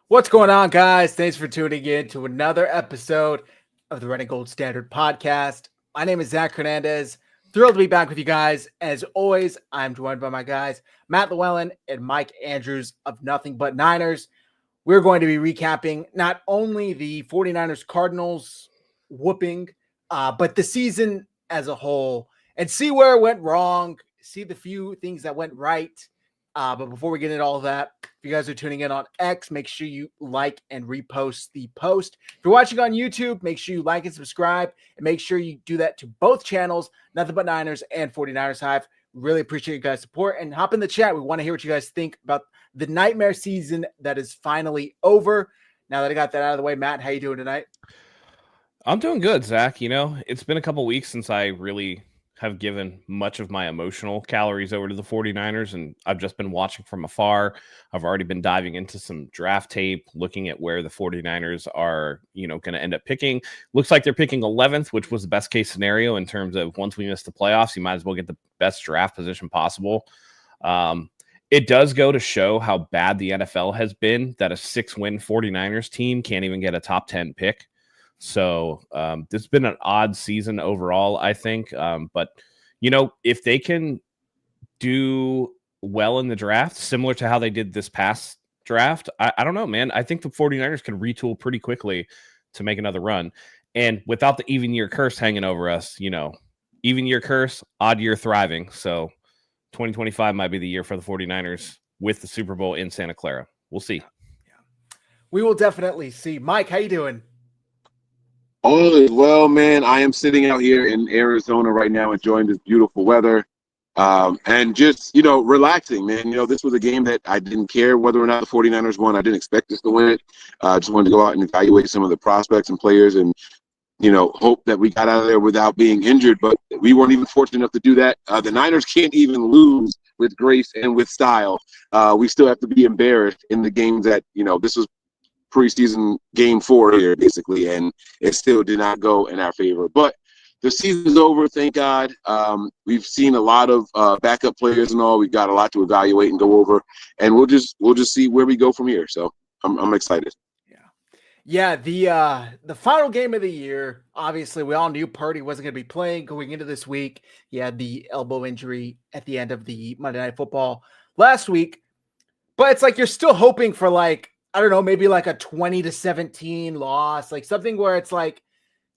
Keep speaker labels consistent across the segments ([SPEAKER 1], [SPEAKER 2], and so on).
[SPEAKER 1] What's going on, guys? Thanks for tuning in to another episode of the Red and Gold Standard podcast. My name is Zach Hernandez. Thrilled to be back with you guys. As always, I'm joined by my guys, Matt Llewellyn and Mike Andrews of Nothing But Niners. We're going to be recapping not only the 49ers Cardinals whooping, but the season as a whole and see where it went wrong, see the few things that went right. But before we get into all of that, if you guys are tuning in on X, make sure you like and repost the post. If you're watching on YouTube, make sure you like and subscribe, and make sure you do that to both channels, Nothing But Niners and 49ers Hive. Really appreciate you guys' support, and hop in the chat. We want to hear what you guys think about the nightmare season that is finally over. Now that I got that out of the way, Matt, how you doing tonight?
[SPEAKER 2] I'm doing good, Zach. It's been a couple weeks since I really have given much of my emotional calories over to the 49ers, and I've just been watching from afar. I've already been diving into some draft tape, looking at where the 49ers are, going to end up picking. Looks like they're picking 11th, which was the best case scenario in terms of once we miss the playoffs, you might as well get the best draft position possible. It does go to show how bad the NFL has been that a 6-win 49ers team can't even get a top 10 pick. So this has been an odd season overall, I think. But, if they can do well in the draft, similar to how they did this past draft, I don't know, man. I think the 49ers can retool pretty quickly to make another run. And without the even year curse hanging over us, even year curse, odd year thriving. So 2025 might be the year for the 49ers with the Super Bowl in Santa Clara. We'll see.
[SPEAKER 1] Yeah. We will definitely see. Mike, how you doing?
[SPEAKER 3] All is well, man. I am sitting out here in Arizona right now, enjoying this beautiful weather, and just, relaxing, man. This was a game that I didn't care whether or not the 49ers won. I didn't expect us to win it. I just wanted to go out and evaluate some of the prospects and players and, hope that we got out of there without being injured. But we weren't even fortunate enough to do that. The Niners can't even lose with grace and with style. We still have to be embarrassed in the games that, this was preseason game 4 here, basically, and it still did not go in our favor. But the season's over, thank God. We've seen a lot of backup players and all. We've got a lot to evaluate and go over, and we'll just see where we go from here. So I'm excited.
[SPEAKER 1] Yeah, the final game of the year, obviously we all knew Purdy wasn't going to be playing going into this week. He had the elbow injury at the end of the Monday Night Football last week. But it's like you're still hoping for, like, I don't know, maybe like a 20-17 loss, like something where it's like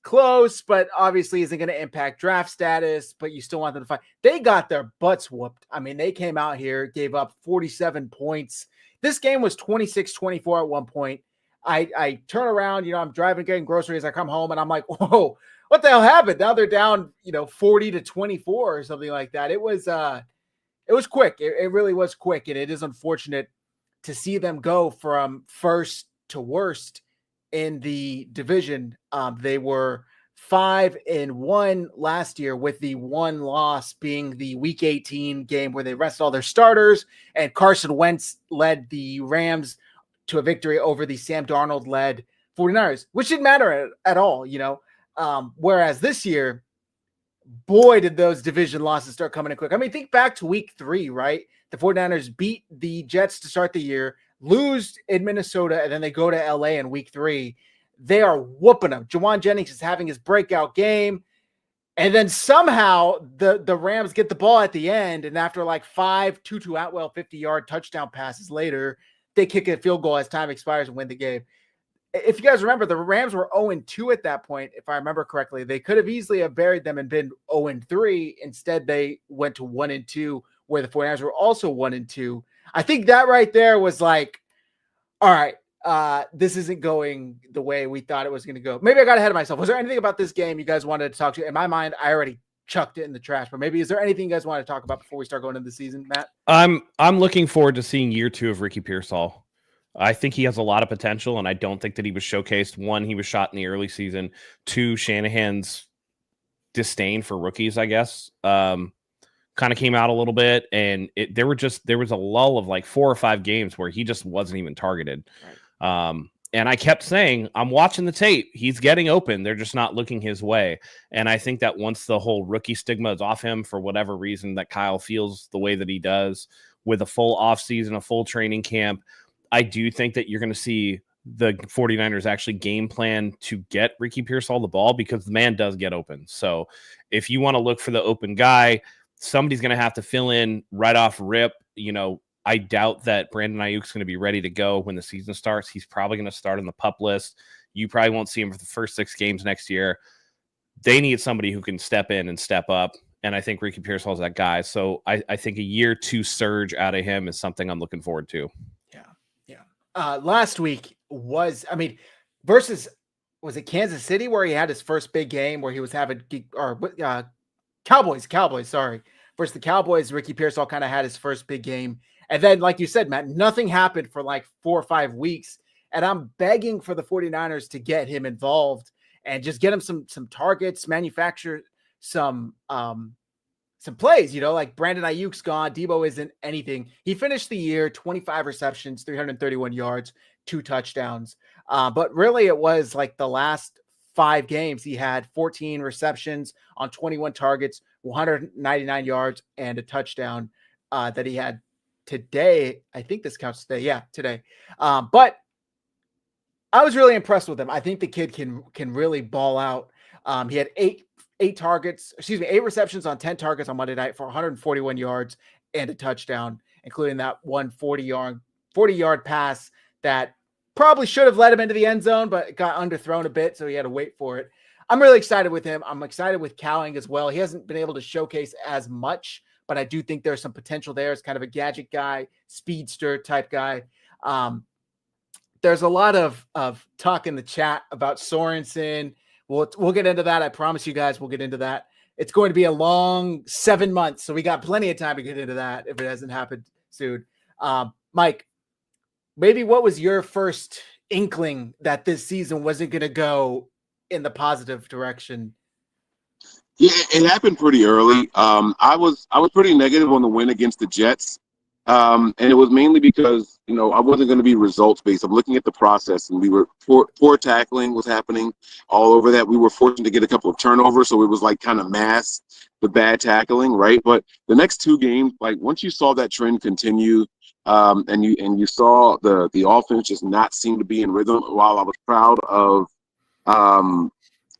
[SPEAKER 1] close, but obviously isn't going to impact draft status, but you still want them to fight. They got their butts whooped. I mean, they came out here, gave up 47 points. This game was 26-24 at one point. I turn around, I'm driving, getting groceries. I come home and I'm like, whoa, what the hell happened? Now they're down, 40-24 or something like that. It was quick. It really was quick. And it is unfortunate to see them go from first to worst in the division. They were 5-1 last year, with the one loss being the Week 18 game where they rested all their starters, and Carson Wentz led the Rams to a victory over the Sam Darnold-led 49ers, which didn't matter at all, whereas this year, boy, did those division losses start coming in quick. I mean, think back to Week 3, right? The 49ers beat the Jets to start the year, lose in Minnesota, and then they go to LA in Week 3. They are whooping them. Jauan Jennings is having his breakout game. And then somehow the Rams get the ball at the end, and after like 5 Tutu Atwell 50-yard touchdown passes later, they kick a field goal as time expires and win the game. If you guys remember, the Rams were 0-2 at that point, if I remember correctly. They could have easily have buried them and been 0-3. Instead, they went to 1-2, where the 49ers were also 1-2. I think that right there was like, all right, this isn't going the way we thought it was going to go. Maybe I got ahead of myself. Was there anything about this game you guys wanted to talk to? In my mind, I already chucked it in the trash, but maybe is there anything you guys want to talk about before we start going into the season, Matt?
[SPEAKER 2] I'm looking forward to seeing year 2 of Ricky Pearsall. I think he has a lot of potential, and I don't think that he was showcased. 1, he was shot in the early season. 2, Shanahan's disdain for rookies, I guess, kind of came out a little bit, and there was a lull of like 4 or 5 games where he just wasn't even targeted. Right. And I kept saying, I'm watching the tape. He's getting open. They're just not looking his way. And I think that once the whole rookie stigma is off him, for whatever reason that Kyle feels the way that he does, with a full offseason, a full training camp, I do think that you're going to see the 49ers actually game plan to get Ricky Pearsall the ball, because the man does get open. So if you want to look for the open guy, somebody's going to have to fill in right off rip. I doubt that Brandon Ayuk's going to be ready to go when the season starts. He's probably going to start on the PUP list. You probably won't see him for the first 6 games next year. They need somebody who can step in and step up. And I think Ricky Pearsall is that guy. So I think a year 2 surge out of him is something I'm looking forward to.
[SPEAKER 1] Yeah. Last week was it Kansas City where he had his first big game where he was having, Cowboys, sorry. Versus the Cowboys, Ricky Pearsall kind of had his first big game. And then, like you said, Matt, nothing happened for like 4 or 5 weeks. And I'm begging for the 49ers to get him involved and just get him some targets, manufacture some plays, like Brandon Ayuk's gone. Debo isn't anything. He finished the year 25 receptions, 331 yards, 2 touchdowns. But really it was like the last 5 games. He had 14 receptions on 21 targets, 199 yards, and a touchdown that he had today. I think this counts today. Yeah, today. But I was really impressed with him. I think the kid can really ball out. He had 8 receptions on 10 targets on Monday night for 141 yards and a touchdown, including that one 40-yard pass that probably should have led him into the end zone, but it got underthrown a bit, so he had to wait for it. I'm really excited with him. I'm excited with Cowing as well. He hasn't been able to showcase as much, but I do think there's some potential there. It's kind of a gadget guy, speedster type guy. There's a lot of talk in the chat about Sorensen. We'll get into that. I promise you guys we'll get into that. It's going to be a long 7 months, so we got plenty of time to get into that if it hasn't happened soon. Mike, maybe what was your first inkling that this season wasn't going to go in the positive direction?
[SPEAKER 3] Yeah, it happened pretty early. I was pretty negative on the win against the Jets. And it was mainly because, I wasn't going to be results based. I'm looking at the process, and we were poor tackling was happening all over that. We were fortunate to get a couple of turnovers, so it was like kind of mask the bad tackling, right? But the next 2 games, like once you saw that trend continue, and you saw the offense just not seem to be in rhythm. While I was proud of,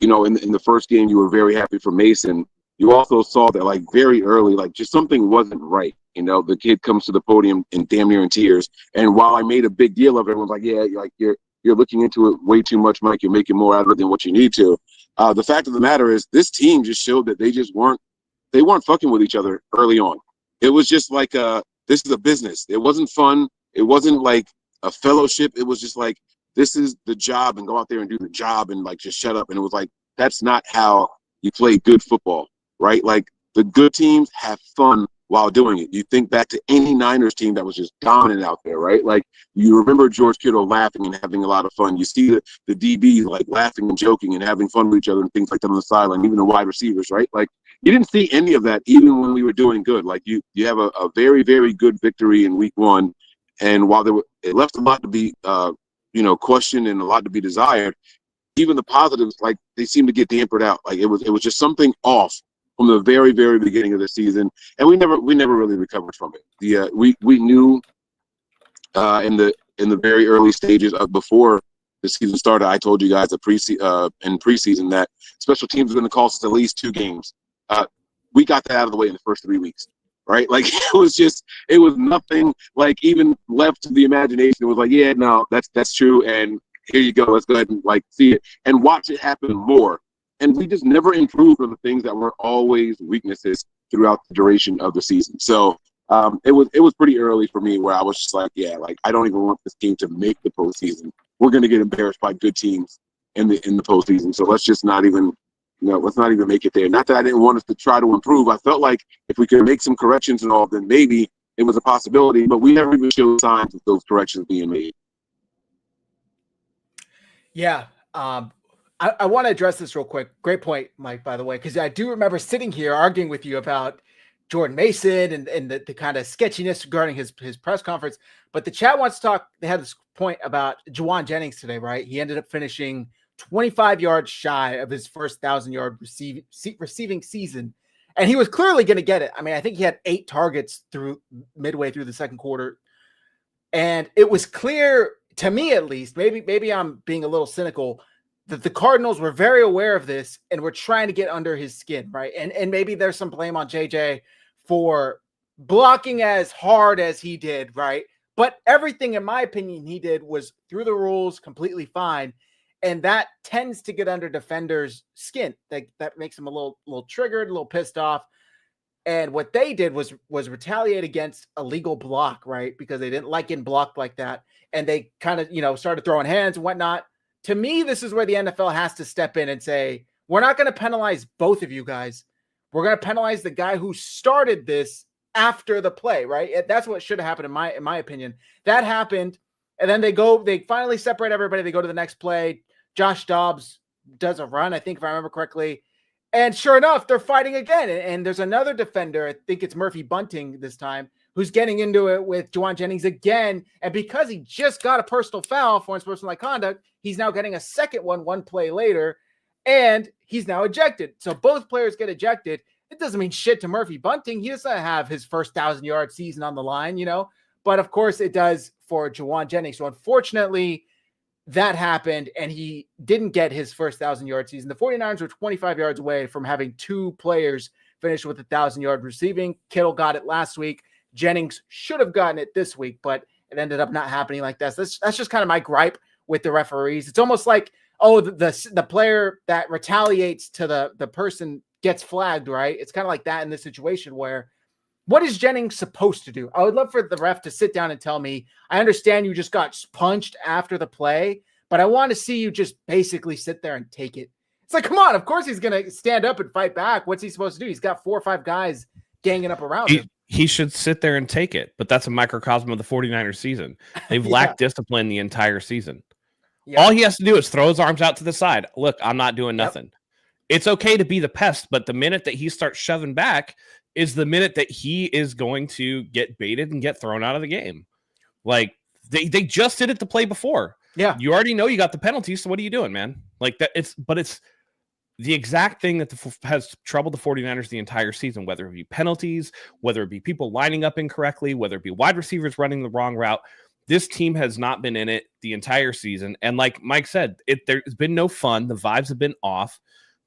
[SPEAKER 3] in the first game, you were very happy for Mason. You also saw that like very early, like just something wasn't right. The kid comes to the podium and damn near in tears. And while I made a big deal of it, everyone's like, yeah, you're looking into it way too much, Mike. You're making more out of it than what you need to. The fact of the matter is this team just showed that they weren't fucking with each other early on. It was just like, this is a business. It wasn't fun. It wasn't like a fellowship. It was just like, this is the job, and go out there and do the job and like just shut up. And it was like, that's not how you play good football, right? Like the good teams have fun while doing it. You think back to any Niners team that was just dominant out there, right? Like you remember George Kittle laughing and having a lot of fun. You see the DBs like laughing and joking and having fun with each other and things like that on the sideline, even the wide receivers, right? Like you didn't see any of that even when we were doing good. Like you have a very, very good victory in week 1. And while it left a lot to be, questioned and a lot to be desired, even the positives, like they seem to get dampered out. Like it was just something off from the very, very beginning of the season, and we never really recovered from it. We knew in the very early stages of before the season started. I told you guys in preseason that special teams were going to cost us at least 2 games. We got that out of the way in the first 3 weeks, right? Like it was nothing like even left to the imagination. It was like, yeah, no, that's true, and here you go. Let's go ahead and like see it and watch it happen more. And we just never improved on the things that were always weaknesses throughout the duration of the season. So it was pretty early for me where I was just like, yeah, like I don't even want this team to make the postseason. We're going to get embarrassed by good teams in the postseason. So let's just not even, let's not even make it there. Not that I didn't want us to try to improve. I felt like if we could make some corrections and all, then maybe it was a possibility. But we never even showed signs of those corrections being made.
[SPEAKER 1] Yeah. I want to address this real quick. Great point, Mike, by the way, because I do remember sitting here arguing with you about Jordan Mason and the kind of sketchiness regarding his press conference. But the chat wants to talk. They had this point about Jauan Jennings today, right? He ended up finishing 25 yards shy of his first 1,000-yard receiving season. And he was clearly going to get it. I mean, I think he had 8 targets midway through the second quarter. And it was clear to me, at least, maybe I'm being a little cynical, that the Cardinals were very aware of this and were trying to get under his skin, right? And maybe there's some blame on JJ for blocking as hard as he did, right? But everything, in my opinion, he did was through the rules, completely fine. And that tends to get under defenders' skin. That makes them a little triggered, a little pissed off. And what they did was retaliate against a legal block, right? Because they didn't like getting blocked like that. And they kind of, started throwing hands and whatnot. To me, this is where the NFL has to step in and say, we're not going to penalize both of you guys. We're going to penalize the guy who started this after the play, right? That's what should have happened in my opinion. That happened. And then they finally separate everybody. They go to the next play. Josh Dobbs does a run, I think, if I remember correctly. And sure enough, they're fighting again. And there's another defender, I think it's Murphy Bunting this time, who's getting into it with Jauan Jennings again. And because he just got a personal foul for unsportsmanlike conduct, he's now getting a second one play later, and he's now ejected. So both players get ejected. It doesn't mean shit to Murphy Bunting. He doesn't have his first 1,000-yard season on the line, But, of course, it does for Jauan Jennings. So, unfortunately, that happened, and he didn't get his first 1,000-yard season. The 49ers were 25 yards away from having two players finish with 1,000-yard receiving. Kittle got it last week. Jennings should have gotten it this week, but it ended up not happening like that. So that's just kind of my gripe with the referees. It's almost like, the player that retaliates to the person gets flagged, right? It's kind of like that in this situation where what is Jennings supposed to do? I would love for the ref to sit down and tell me, I understand you just got punched after the play, but I want to see you just basically sit there and take it. It's like, come on, of course he's going to stand up and fight back. What's he supposed to do? He's got 4 or 5 guys ganging up around him.
[SPEAKER 2] He should sit there and take it, but that's a microcosm of the 49ers season. They've lacked discipline the entire season. Yeah. All he has to do is throw his arms out to the side. Look, I'm not doing nothing. Yep. It's okay to be the pest, but the minute that he starts shoving back is the minute that he is going to get baited and get thrown out of the game. Like they just did it the play before. Yeah. You already know you got the penalty. So what are you doing, man? Like that it's the exact thing that has troubled the 49ers the entire season, whether it be penalties, whether it be people lining up incorrectly, whether it be wide receivers running the wrong route. This team has not been in it the entire season. And like Mike said, there's been no fun. The vibes have been off,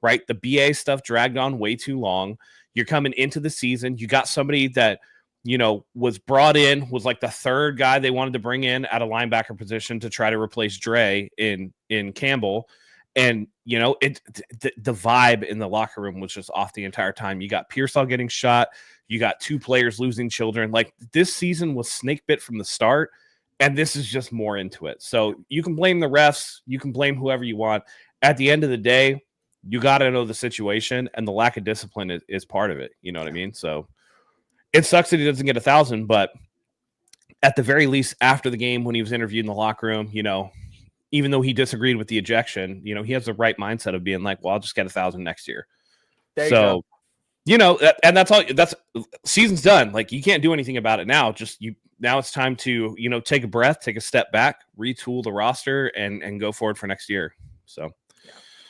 [SPEAKER 2] right? The BA stuff dragged on way too long. You're coming into the season. You got somebody that, was brought in, was like the third guy they wanted to bring in at a linebacker position to try to replace Dre in Campbell. And, the vibe in the locker room was just off the entire time. You got Pearsall getting shot. You got 2 players losing children. Like this season was snake bit from the start. And this is just more into it. So you can blame the refs. You can blame whoever you want. At the end of the day, you got to know the situation, and the lack of discipline is part of it. You know what I mean? So it sucks that he doesn't get 1,000, but at the very least, after the game, when he was interviewed in the locker room, even though he disagreed with the ejection, he has the right mindset of being like, well, I'll just get 1,000 next year. So, and that's all. That's season's done. Like you can't do anything about it now. Now it's time to, take a breath, take a step back, retool the roster, and go forward for next year. So.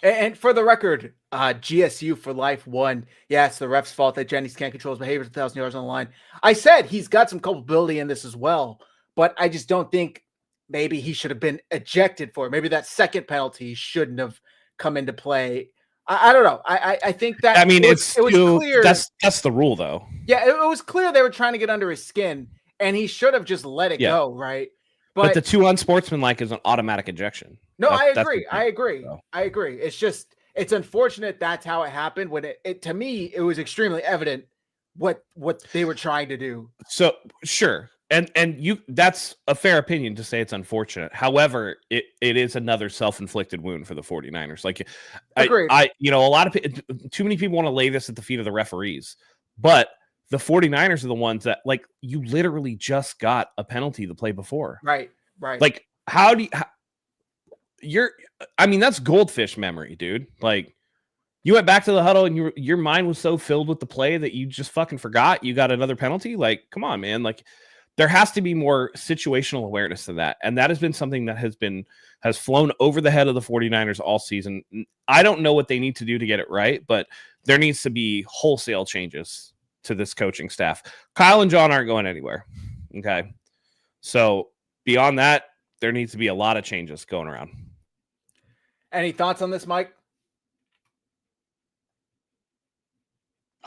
[SPEAKER 1] And for the record, GSU for life won. Yeah, it's the ref's fault that Jennings can't control his behavior with 1,000 yards on the line. I said he's got some culpability in this as well, but I just don't think maybe he should have been ejected for it. Maybe that second penalty shouldn't have come into play. I don't know. I think that it was clear.
[SPEAKER 2] That's the rule, though.
[SPEAKER 1] Yeah, it was clear they were trying to get under his skin, and he should have just let it go, right?
[SPEAKER 2] But the too unsportsmanlike is an automatic ejection.
[SPEAKER 1] No, I agree. I agree. It's unfortunate that's how it happened. When it to me, it was extremely evident what they were trying to do.
[SPEAKER 2] So sure. And that's a fair opinion to say it's unfortunate. However, it is another self-inflicted wound for the 49ers. Like
[SPEAKER 1] Agreed.
[SPEAKER 2] a lot of too many people want to lay this at the feet of the referees, but the 49ers are the ones that, like, you literally just got a penalty the play before.
[SPEAKER 1] Right.
[SPEAKER 2] Like, that's goldfish memory, dude. Like, you went back to the huddle and your mind was so filled with the play that you just fucking forgot you got another penalty. Like, come on, man. Like, there has to be more situational awareness to that. And that has been something that has flown over the head of the 49ers all season. I don't know what they need to do to get it right, but there needs to be wholesale changes to this coaching staff. Kyle and John aren't going anywhere. Okay. So beyond that, there needs to be a lot of changes going around.
[SPEAKER 1] Any thoughts on this, Mike?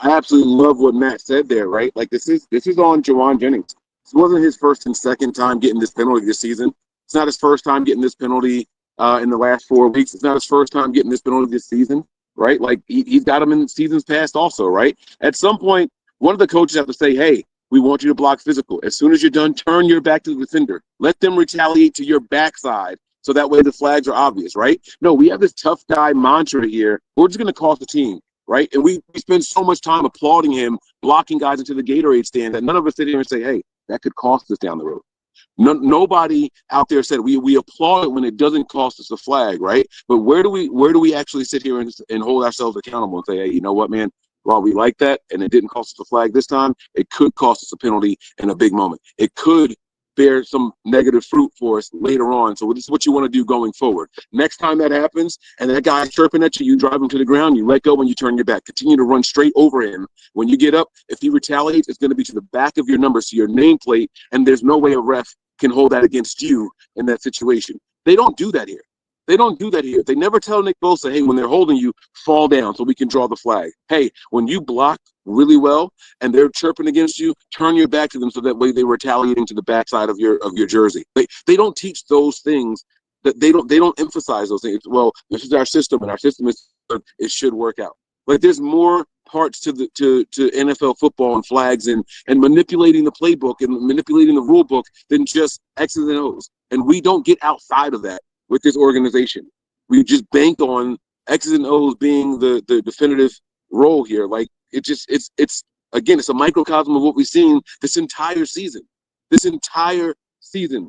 [SPEAKER 3] I absolutely love what Matt said there, right? Like this is on Jauan Jennings. This wasn't his first and second time getting this penalty this season. It's not his first time getting this penalty in the last 4 weeks. It's not his first time getting this penalty this season, right? Like he's got them in seasons past also, right? At some point, one of the coaches have to say, hey, we want you to block physical. As soon as you're done, turn your back to the defender. Let them retaliate to your backside so that way the flags are obvious, right? No, we have this tough guy mantra here. We're just going to cost the team. Right. And we spend so much time applauding him, blocking guys into the Gatorade stand that none of us sit here and say, hey, that could cost us down the road. Nobody out there said we applaud it when it doesn't cost us a flag. Right. But where do we actually sit here and hold ourselves accountable and say, hey, you know what, man, while we like that and it didn't cost us a flag this time, it could cost us a penalty in a big moment. It could bear some negative fruit for us later on. So this is what you want to do going forward. Next time that happens and that guy's chirping at you, you drive him to the ground, you let go when you turn your back. Continue to run straight over him. When you get up, if he retaliates, it's going to be to the back of your number, so your nameplate, and there's no way a ref can hold that against you in that situation. They don't do that here. They never tell Nick Bosa, hey, when they're holding you, fall down so we can draw the flag. Hey, when you block really well and they're chirping against you, turn your back to them so that way they're retaliating to the backside of your jersey. They don't teach those things. That they don't emphasize those things. Well, this is our system, and our system it should work out. Like there's more parts to NFL football and flags and manipulating the playbook and manipulating the rule book than just X's and O's. And we don't get outside of that with this organization. We just bank on X's and O's being the definitive role here. Like it's a microcosm of what we've seen this entire season.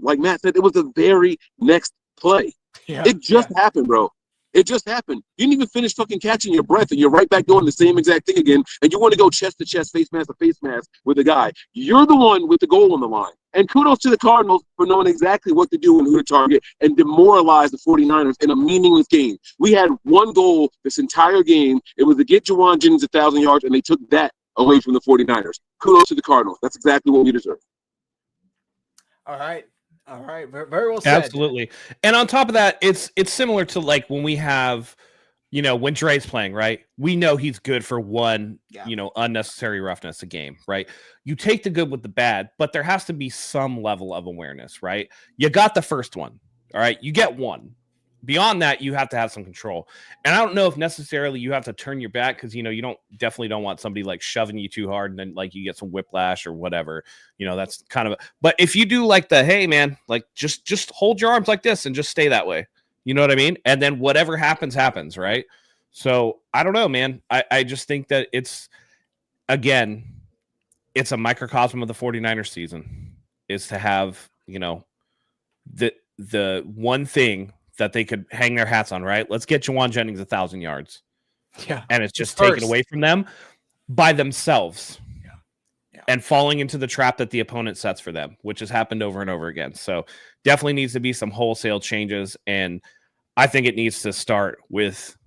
[SPEAKER 3] Like Matt said, it was the very next play. It just happened, bro. It just happened. You didn't even finish fucking catching your breath, and you're right back doing the same exact thing again, and you want to go chest to chest, face mask to face mask with the guy. You're the one with the goal on the line. And kudos to the Cardinals for knowing exactly what to do and who to target and demoralize the 49ers in a meaningless game. We had one goal this entire game. It was to get Jauan Jennings 1,000 yards, and they took that away from the 49ers. Kudos to the Cardinals. That's exactly what we deserve.
[SPEAKER 1] All right. Very well said.
[SPEAKER 2] Absolutely. And on top of that, it's similar to like when we have, when Dre's playing, right? We know he's good for one, unnecessary roughness a game, right? You take the good with the bad, but there has to be some level of awareness, right? You got the first one. All right. You get one. Beyond that, you have to have some control. And I don't know if necessarily you have to turn your back because, you definitely don't want somebody like shoving you too hard and then like you get some whiplash or whatever. That's kind of but if you do like hey, man, like just hold your arms like this and just stay that way. You know what I mean? And then whatever happens, right? So I don't know, man. I just think that it's a microcosm of the 49ers season is to have, the one thing that they could hang their hats on, right? Let's get Jauan Jennings 1,000 yards.
[SPEAKER 1] Yeah.
[SPEAKER 2] And it's just taken away from them by themselves. Yeah. And falling into the trap that the opponent sets for them, which has happened over and over again. So definitely needs to be some wholesale changes. And I think it needs to start with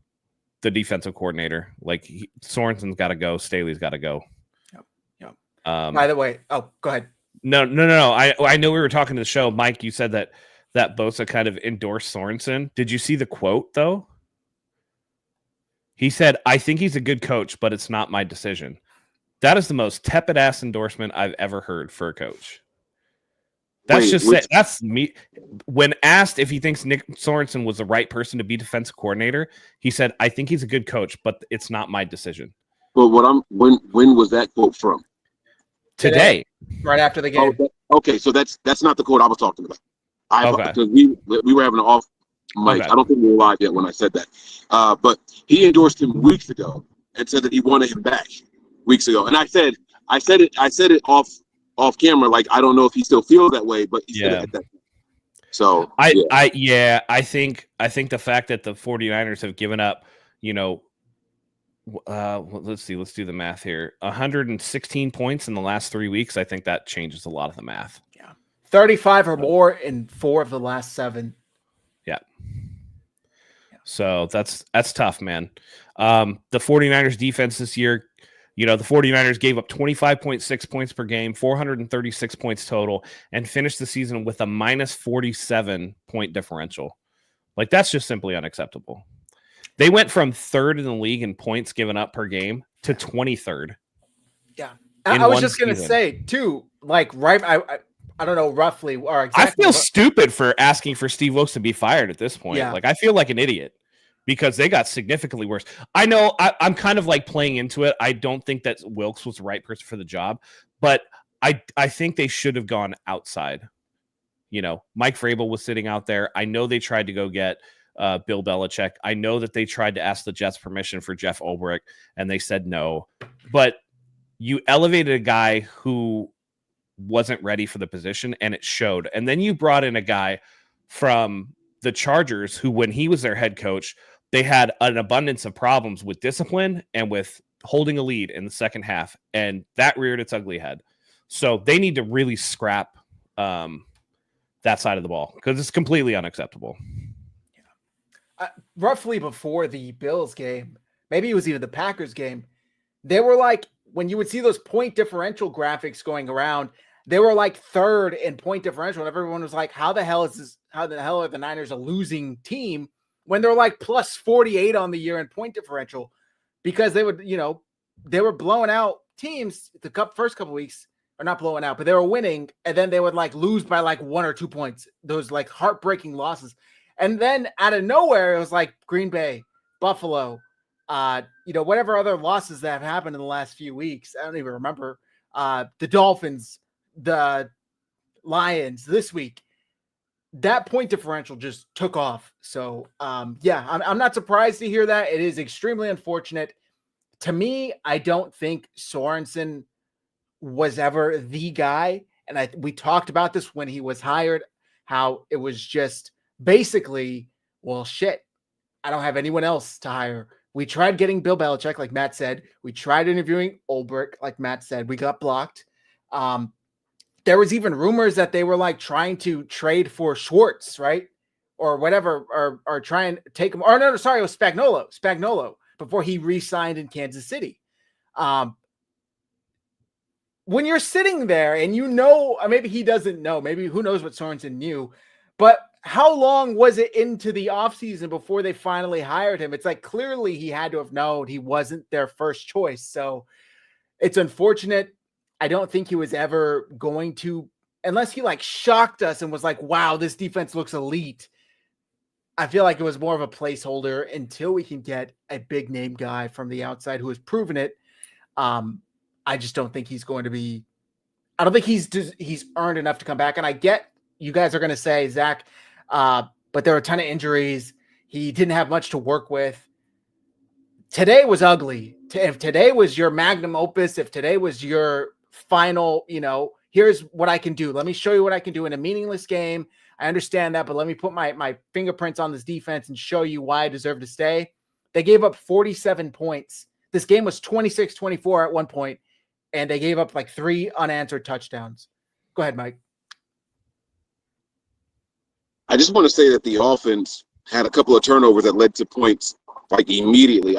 [SPEAKER 2] the defensive coordinator. Like Sorensen's got to go. Staley's got to go.
[SPEAKER 1] Yep. By the way, go ahead.
[SPEAKER 2] No. I know we were talking to the show. Mike, you said that Bosa kind of endorsed Sorensen. Did you see the quote, though? He said, I think he's a good coach, but it's not my decision. That is the most tepid-ass endorsement I've ever heard for a coach. That's me. When asked if he thinks Nick Sorensen was the right person to be defensive coordinator, he said, I think he's a good coach, but it's not my decision.
[SPEAKER 3] But when was that quote from?
[SPEAKER 2] Today.
[SPEAKER 1] Right after the game.
[SPEAKER 3] Okay, so that's not the quote I was talking about. Because we were having an off mic. Okay. I don't think we were live yet when I said that. But he endorsed him weeks ago and said that he wanted him back weeks ago. And I said it off camera. Like, I don't know if he still feels that way, but he said it at that time. So
[SPEAKER 2] I think the fact that the 49ers have given up, let's see, let's do the math here. 116 points in the last 3 weeks. I think that changes a lot of the math.
[SPEAKER 1] 35 or more in 4 of the last 7.
[SPEAKER 2] Yeah. So that's tough, man. The 49ers defense this year The 49ers gave up 25.6 points per game, 436 points total, and finished the season with a minus 47 point differential. Like, that's just simply unacceptable. They went from third in the league in points given up per game to 23rd.
[SPEAKER 1] Yeah. I was just going to say, too, like, right, I don't know roughly or exactly.
[SPEAKER 2] I feel stupid for asking for Steve Wilkes to be fired at this point.
[SPEAKER 1] Yeah.
[SPEAKER 2] Like, I feel like an idiot because they got significantly worse. I know I'm kind of like playing into it. I don't think that Wilkes was the right person for the job, but I think they should have gone outside. Mike Vrabel was sitting out there. I know they tried to go get Bill Belichick. I know that they tried to ask the Jets permission for Jeff Ulbrich, and they said no. But you elevated a guy who wasn't ready for the position, and it showed. And then you brought in a guy from the Chargers who, when he was their head coach, they had an abundance of problems with discipline and with holding a lead in the second half, and that reared its ugly head. So they need to really scrap that side of the ball because it's completely unacceptable.
[SPEAKER 1] Roughly before the Bills game, maybe it was even the Packers game, they were like, when you would see those point differential graphics going around, they were like third in point differential, and everyone was like, how the hell are the Niners a losing team when they're like plus 48 on the year in point differential? Because they would, they were blowing out teams the first couple weeks, or not blowing out, but they were winning, and then they would like lose by like 1 or 2 points. Those like heartbreaking losses. And then out of nowhere, it was like Green Bay, Buffalo, whatever other losses that have happened in the last few weeks. I don't even remember. The Dolphins, the Lions this week. That point differential just took off. So, I'm not surprised to hear that. It is extremely unfortunate. To me, I don't think Sorensen was ever the guy. And we talked about this when he was hired, how it was just basically, well, shit, I don't have anyone else to hire. We tried getting Bill Belichick, like Matt said. We tried interviewing Ulbrich, like Matt said. We got blocked. There was even rumors that they were like trying to trade for Schwartz, right? Or whatever, or try and take him. Or no, sorry, it was Spagnuolo before he re-signed in Kansas City. When you're sitting there and maybe he doesn't know, maybe who knows what Sorensen knew, but how long was it into the offseason before they finally hired him? It's like clearly he had to have known he wasn't their first choice. So it's unfortunate. I don't think he was ever going to, unless he like shocked us and was like, wow, this defense looks elite. I feel like it was more of a placeholder until we can get a big name guy from the outside who has proven it. I just don't think he's going to be, I don't think he's earned enough to come back. And I get you guys are going to say, Zach, but there were a ton of injuries. He didn't have much to work with. Today was ugly. If today was your magnum opus, if today was your final, here's what I can do. Let me show you what I can do in a meaningless game. I understand that, but let me put my fingerprints on this defense and show you why I deserve to stay. They gave up 47 points. This game was 26-24 at one point, and they gave up like 3 unanswered touchdowns. Go ahead, Mike.
[SPEAKER 3] I just want to say that the offense had a couple of turnovers that led to points like immediately.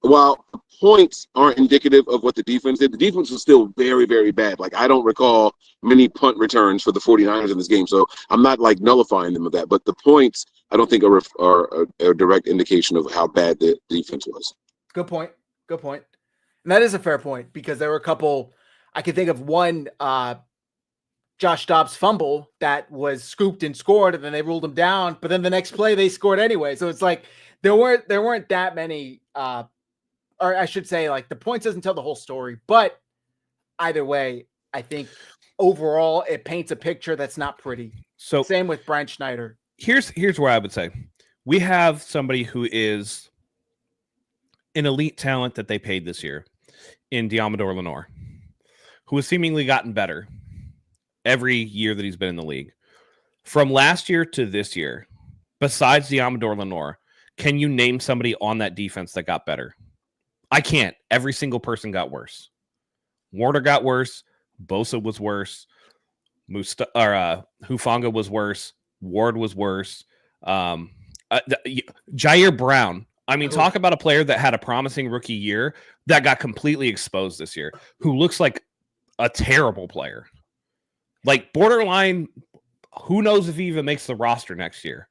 [SPEAKER 3] While points aren't indicative of what the defense did, the defense was still very, very bad. Like, I don't recall many punt returns for the 49ers in this game, so I'm not like nullifying them of that. But the points, I don't think are a direct indication of how bad the defense was.
[SPEAKER 1] Good point. And that is a fair point because there were a couple, I can think of one, Josh Dobbs fumble that was scooped and scored, and then they ruled him down. But then the next play they scored anyway. So it's like there weren't that many, or I should say, like the points doesn't tell the whole story. But either way, I think overall it paints a picture that's not pretty. So same with Brian Schneider.
[SPEAKER 2] Here's where I would say we have somebody who is an elite talent that they paid this year in Diamador Lenore, who has seemingly gotten better every year that he's been in the league. From last year to this year, besides Diamador Lenore, can you name somebody on that defense that got better? I can't. Every single person got worse. Warner got worse. Bosa was worse. Hufanga was worse. Ward was worse. Jair Brown, I mean, talk about a player that had a promising rookie year that got completely exposed this year, who looks like a terrible player. Like borderline, who knows if he even makes the roster next year.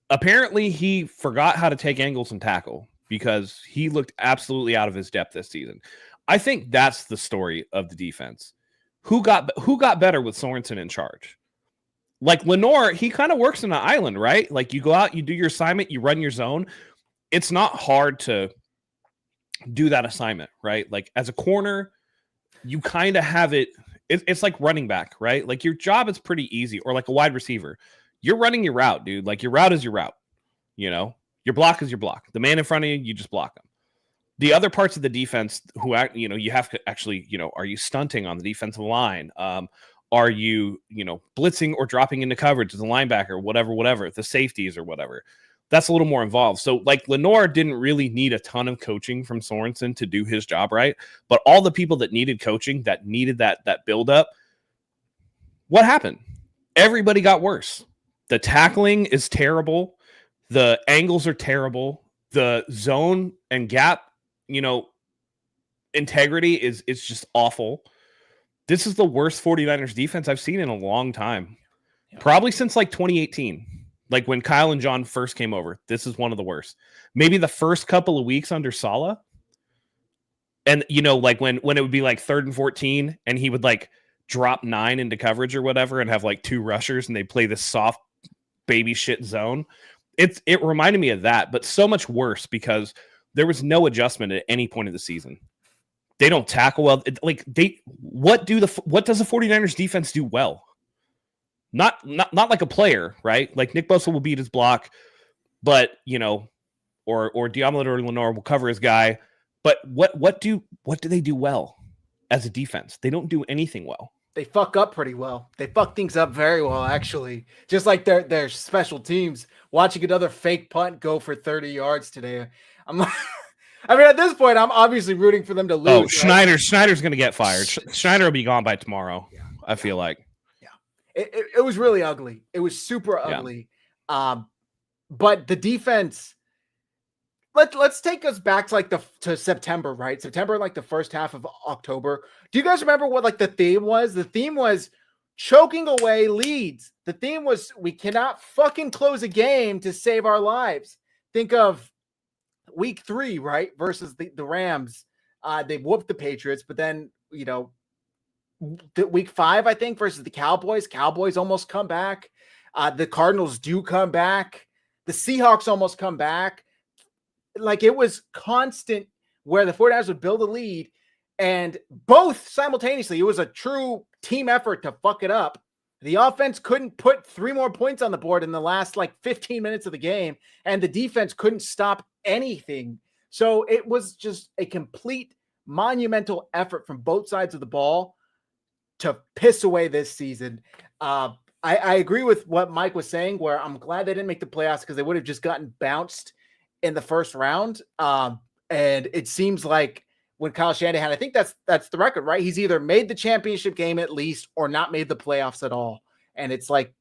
[SPEAKER 2] Apparently, he forgot how to take angles and tackle because he looked absolutely out of his depth this season. I think that's the story of the defense. Who got better with Sorensen in charge? Like Lenore, he kind of works in an island, right? Like you go out, you do your assignment, you run your zone. It's not hard to do that assignment, right? Like as a corner, you kind of have it. It's like running back, right? Like your job is pretty easy, or like a wide receiver. You're running your route, dude. Like your route is your route. You know, your block is your block. The man in front of you, you just block him. The other parts of the defense, who you have to actually, are you stunting on the defensive line? Are you, blitzing or dropping into coverage as a linebacker, whatever, the safeties or whatever? That's a little more involved. So, like, Lenore didn't really need a ton of coaching from Sorensen to do his job right. But all the people that needed coaching, that needed that build-up, what happened? Everybody got worse. The tackling is terrible. The angles are terrible. The zone and gap, integrity is just awful. This is the worst 49ers defense I've seen in a long time. Yeah. Probably since like 2018. Like when Kyle and John first came over. This is one of the worst. Maybe the first couple of weeks under Saleh. And like when it would be like 3rd and 14 and he would like drop 9 into coverage or whatever and have like 2 rushers and they play this soft baby shit zone. It reminded me of that, but so much worse because there was no adjustment at any point of the season. They don't tackle well. What does the 49ers defense do well? Not like a player, right? Like Nick Bosa will beat his block, but or Diamond or Lenore will cover his guy. But what do they do well as a defense? They don't do anything well.
[SPEAKER 1] They fuck up pretty well. They fuck things up very well, actually. Just like their special teams. Watching another fake punt go for 30 yards today. At this point, I'm obviously rooting for them to lose.
[SPEAKER 2] Oh, Schneider's going to get fired. Schneider will be gone by tomorrow, yeah. I feel like.
[SPEAKER 1] Yeah. It was really ugly. It was super ugly. Yeah. But the defense, let's take us back to September, right? September, like the first half of October. Do you guys remember what like the theme was? The theme was choking away leads. The theme was we cannot fucking close a game to save our lives. Think of week 3, right? Versus the Rams. They whooped the Patriots, but then, week 5, I think, versus the Cowboys. Cowboys almost come back. The Cardinals do come back. The Seahawks almost come back. Like it was constant where the 49ers would build a lead and both simultaneously, it was a true team effort to fuck it up. The offense couldn't put 3 more points on the board in the last 15 minutes of the game, and the defense couldn't stop anything. So it was just a complete monumental effort from both sides of the ball to piss away this season. I agree with what Mike was saying, where I'm glad they didn't make the playoffs because they would have just gotten bounced in the first round. And it seems like when Kyle Shanahan, I think that's the record, right? He's either made the championship game at least or not made the playoffs at all. And it's like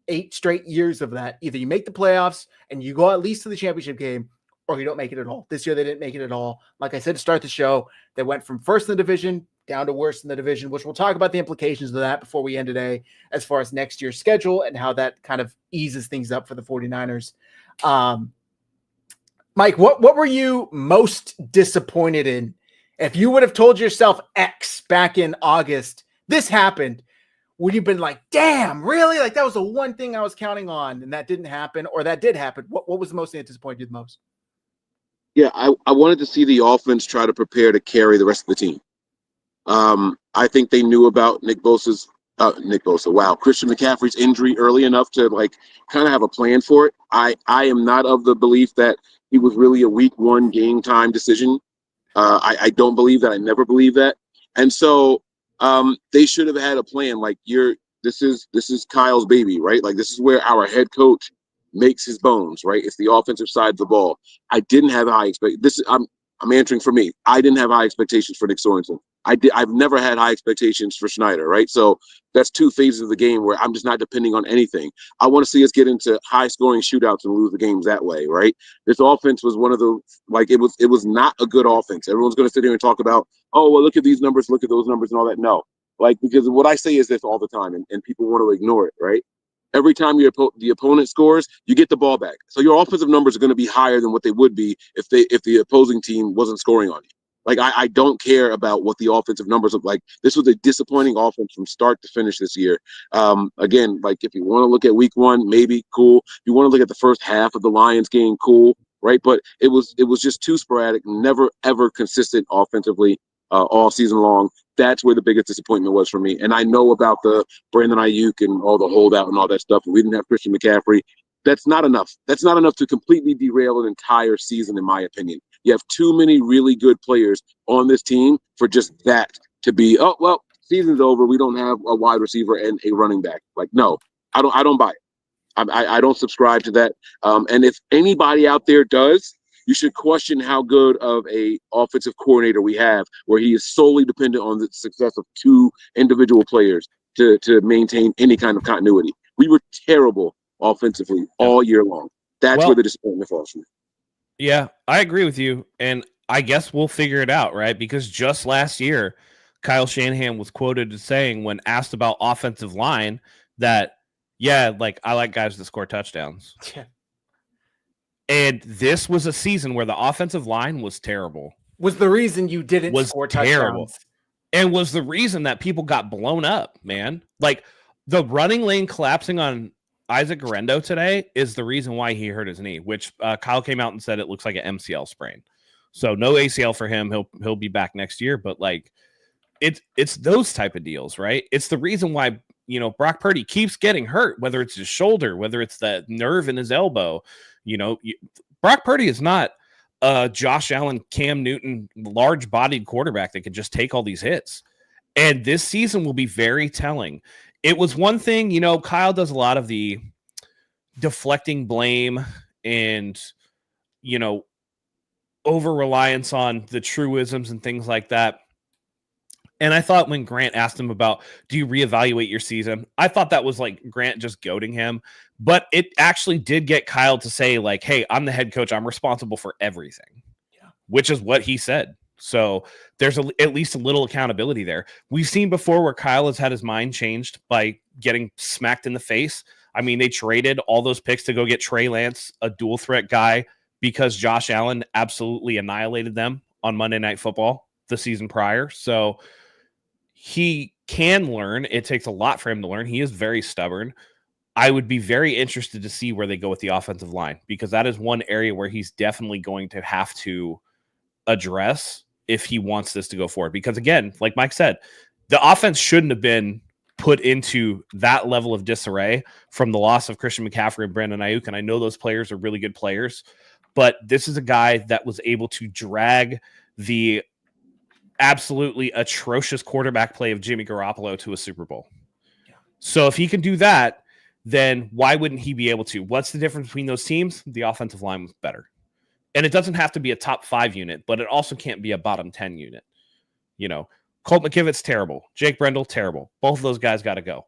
[SPEAKER 1] 8 straight years of that. Either you make the playoffs and you go at least to the championship game, or you don't make it at all. This year, they didn't make it at all. Like I said to start the show, they went from first in the division down to worst in the division, which we'll talk about the implications of that before we end today, as far as next year's schedule and how that kind of eases things up for the 49ers. Mike, what were you most disappointed in? If you would have told yourself X back in August, this happened, would you have been like, damn, really? Like that was the one thing I was counting on and that didn't happen, or that did happen? What was the most disappointed you the most?
[SPEAKER 3] Yeah, I wanted to see the offense try to prepare to carry the rest of the team. I think they knew about Christian McCaffrey's injury early enough to kind of have a plan for it. I am not of the belief that he was really a week 1 game time decision. I don't believe that. I never believe that. And so they should have had a plan. This is Kyle's baby, right? Like this is where our head coach makes his bones, right? It's the offensive side of the ball. I didn't have high expectations. I'm answering for me. I didn't have high expectations for Nick Sorensen. I've never had high expectations for Schneider, right? So that's two phases of the game where I'm just not depending on anything. I want to see us get into high scoring shootouts and lose the games that way, right? This offense was one of the it was not a good offense. Everyone's going to sit here and talk about, oh well, look at these numbers, look at those numbers, and all that. No, because what I say is this all the time, and people want to ignore it, right? Every time the opponent scores, you get the ball back. So your offensive numbers are going to be higher than what they would be if the opposing team wasn't scoring on you. I don't care about what the offensive numbers look like. This was a disappointing offense from start to finish this year. Again, if you want to look at week one, maybe cool. If you want to look at the first half of the Lions game, cool, right? But it was just too sporadic, never ever consistent offensively all season long. That's where the biggest disappointment was for me. And I know about the Brandon Ayuk and all the holdout and all that stuff. We didn't have Christian McCaffrey. That's not enough. That's not enough to completely derail an entire season, in my opinion. You have too many really good players on this team for just that to be, oh, well, season's over. We don't have a wide receiver and a running back. No, I don't buy it. I don't subscribe to that. And if anybody out there does, you should question how good of a offensive coordinator we have, where he is solely dependent on the success of two individual players to maintain any kind of continuity. We were terrible offensively all year long. That's where the disappointment falls from.
[SPEAKER 2] Yeah, I agree with you. And I guess we'll figure it out, right? Because just last year, Kyle Shanahan was quoted as saying, when asked about offensive line, that, I like guys that score touchdowns.
[SPEAKER 1] Yeah.
[SPEAKER 2] And this was a season where the offensive line was terrible.
[SPEAKER 1] Was the reason you didn't score touchdowns.
[SPEAKER 2] And was the reason that people got blown up, man. The running lane collapsing on Isaac Guerrero today is the reason why he hurt his knee, which Kyle came out and said it looks like an MCL sprain. So no ACL for him. He'll be back next year. But it's those type of deals, right? It's the reason why, Brock Purdy keeps getting hurt, whether it's his shoulder, whether it's the nerve in his elbow. Brock Purdy is not Josh Allen, Cam Newton, large-bodied quarterback that can just take all these hits. And this season will be very telling. It was one thing, Kyle does a lot of the deflecting blame and, over-reliance on the truisms and things like that. And I thought when Grant asked him about, do you reevaluate your season? I thought that was Grant just goading him. But it actually did get Kyle to say, hey, I'm the head coach. I'm responsible for everything, which is what he said. So there's at least a little accountability there. We've seen before where Kyle has had his mind changed by getting smacked in the face. I mean, they traded all those picks to go get Trey Lance, a dual threat guy, because Josh Allen absolutely annihilated them on Monday Night Football the season prior. So he can learn. It takes a lot for him to learn. He is very stubborn. I would be very interested to see where they go with the offensive line, because that is one area where he's definitely going to have to address if he wants this to go forward. Because again, like Mike said, the offense shouldn't have been put into that level of disarray from the loss of Christian McCaffrey and Brandon Ayuk. And I know those players are really good players, but this is a guy that was able to drag the absolutely atrocious quarterback play of Jimmy Garoppolo to a Super Bowl. Yeah. So if he can do that, then why wouldn't he be able to? What's the difference between those teams? The offensive line was better. And it doesn't have to be a top 5 unit, but it also can't be a bottom 10 unit. Colt McKivit's terrible. Jake Brendel, terrible. Both of those guys got to go.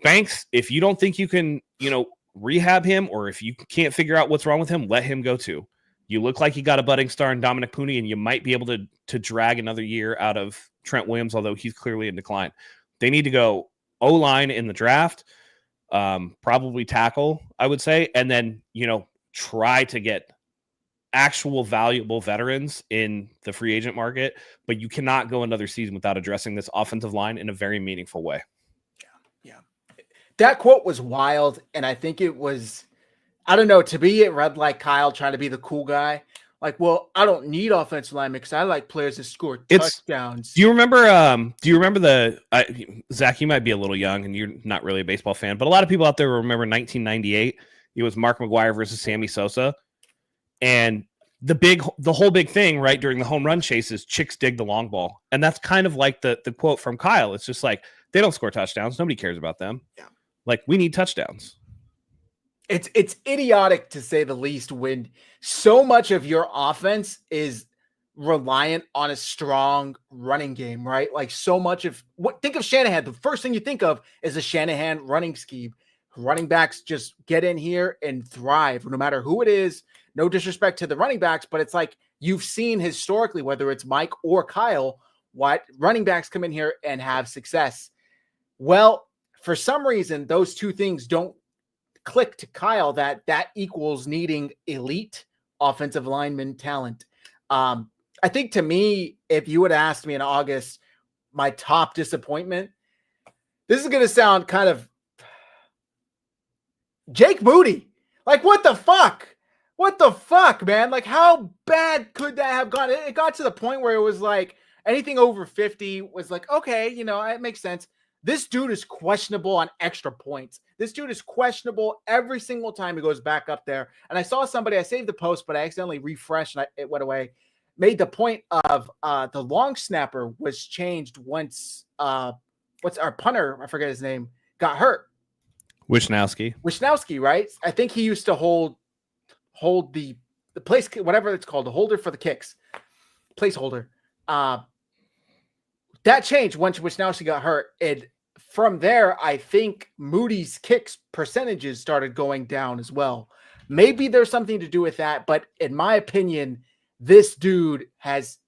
[SPEAKER 2] Banks, if you don't think you can, rehab him, or if you can't figure out what's wrong with him, let him go too. You look like you got a budding star in Dominic Pooney, and you might be able to drag another year out of Trent Williams, although he's clearly in decline. They need to go O-line in the draft, probably tackle, I would say, and then, try to get actual valuable veterans in the free agent market, but you cannot go another season without addressing this offensive line in a very meaningful way.
[SPEAKER 1] Yeah. That quote was wild. And I think it was, I don't know, to be it read like Kyle trying to be the cool guy. Well, I don't need offensive linemen because I like players that score touchdowns.
[SPEAKER 2] Do you remember Zach, you might be a little young and you're not really a baseball fan, but a lot of people out there remember 1998. It was Mark McGwire versus Sammy Sosa. And the whole big thing, right, during the home run chase is chicks dig the long ball. And that's kind of like the quote from Kyle. It's just they don't score touchdowns. Nobody cares about them. Yeah. We need touchdowns.
[SPEAKER 1] It's idiotic to say the least when so much of your offense is reliant on a strong running game, right? Like so much of think of Shanahan. The first thing you think of is a Shanahan running scheme. Running backs just get in here and thrive no matter who it is. No disrespect to the running backs, but it's like you've seen historically, whether it's Mike or Kyle, what running backs come in here and have success. Well, for some reason, those two things don't click to Kyle that equals needing elite offensive lineman talent. I think to me, if you would ask me in August, my top disappointment, this is going to sound kind of Jake Moody. Like, what the fuck? What the fuck, man? Like, how bad could that have gone? It got to the point where it was like anything over 50 was like, okay, it makes sense. This dude is questionable on extra points. This dude is questionable every single time he goes back up there. And I saw somebody, I saved the post, but I accidentally refreshed and it went away. Made the point of the long snapper was changed once what's our punter, I forget his name, got hurt. Wishnowski, right? I think he used to hold the place, whatever it's called, the holder for the kicks, placeholder. That changed once Wishnowski got hurt. And from there, I think Moody's kicks percentages started going down as well. Maybe there's something to do with that, but in my opinion, this dude has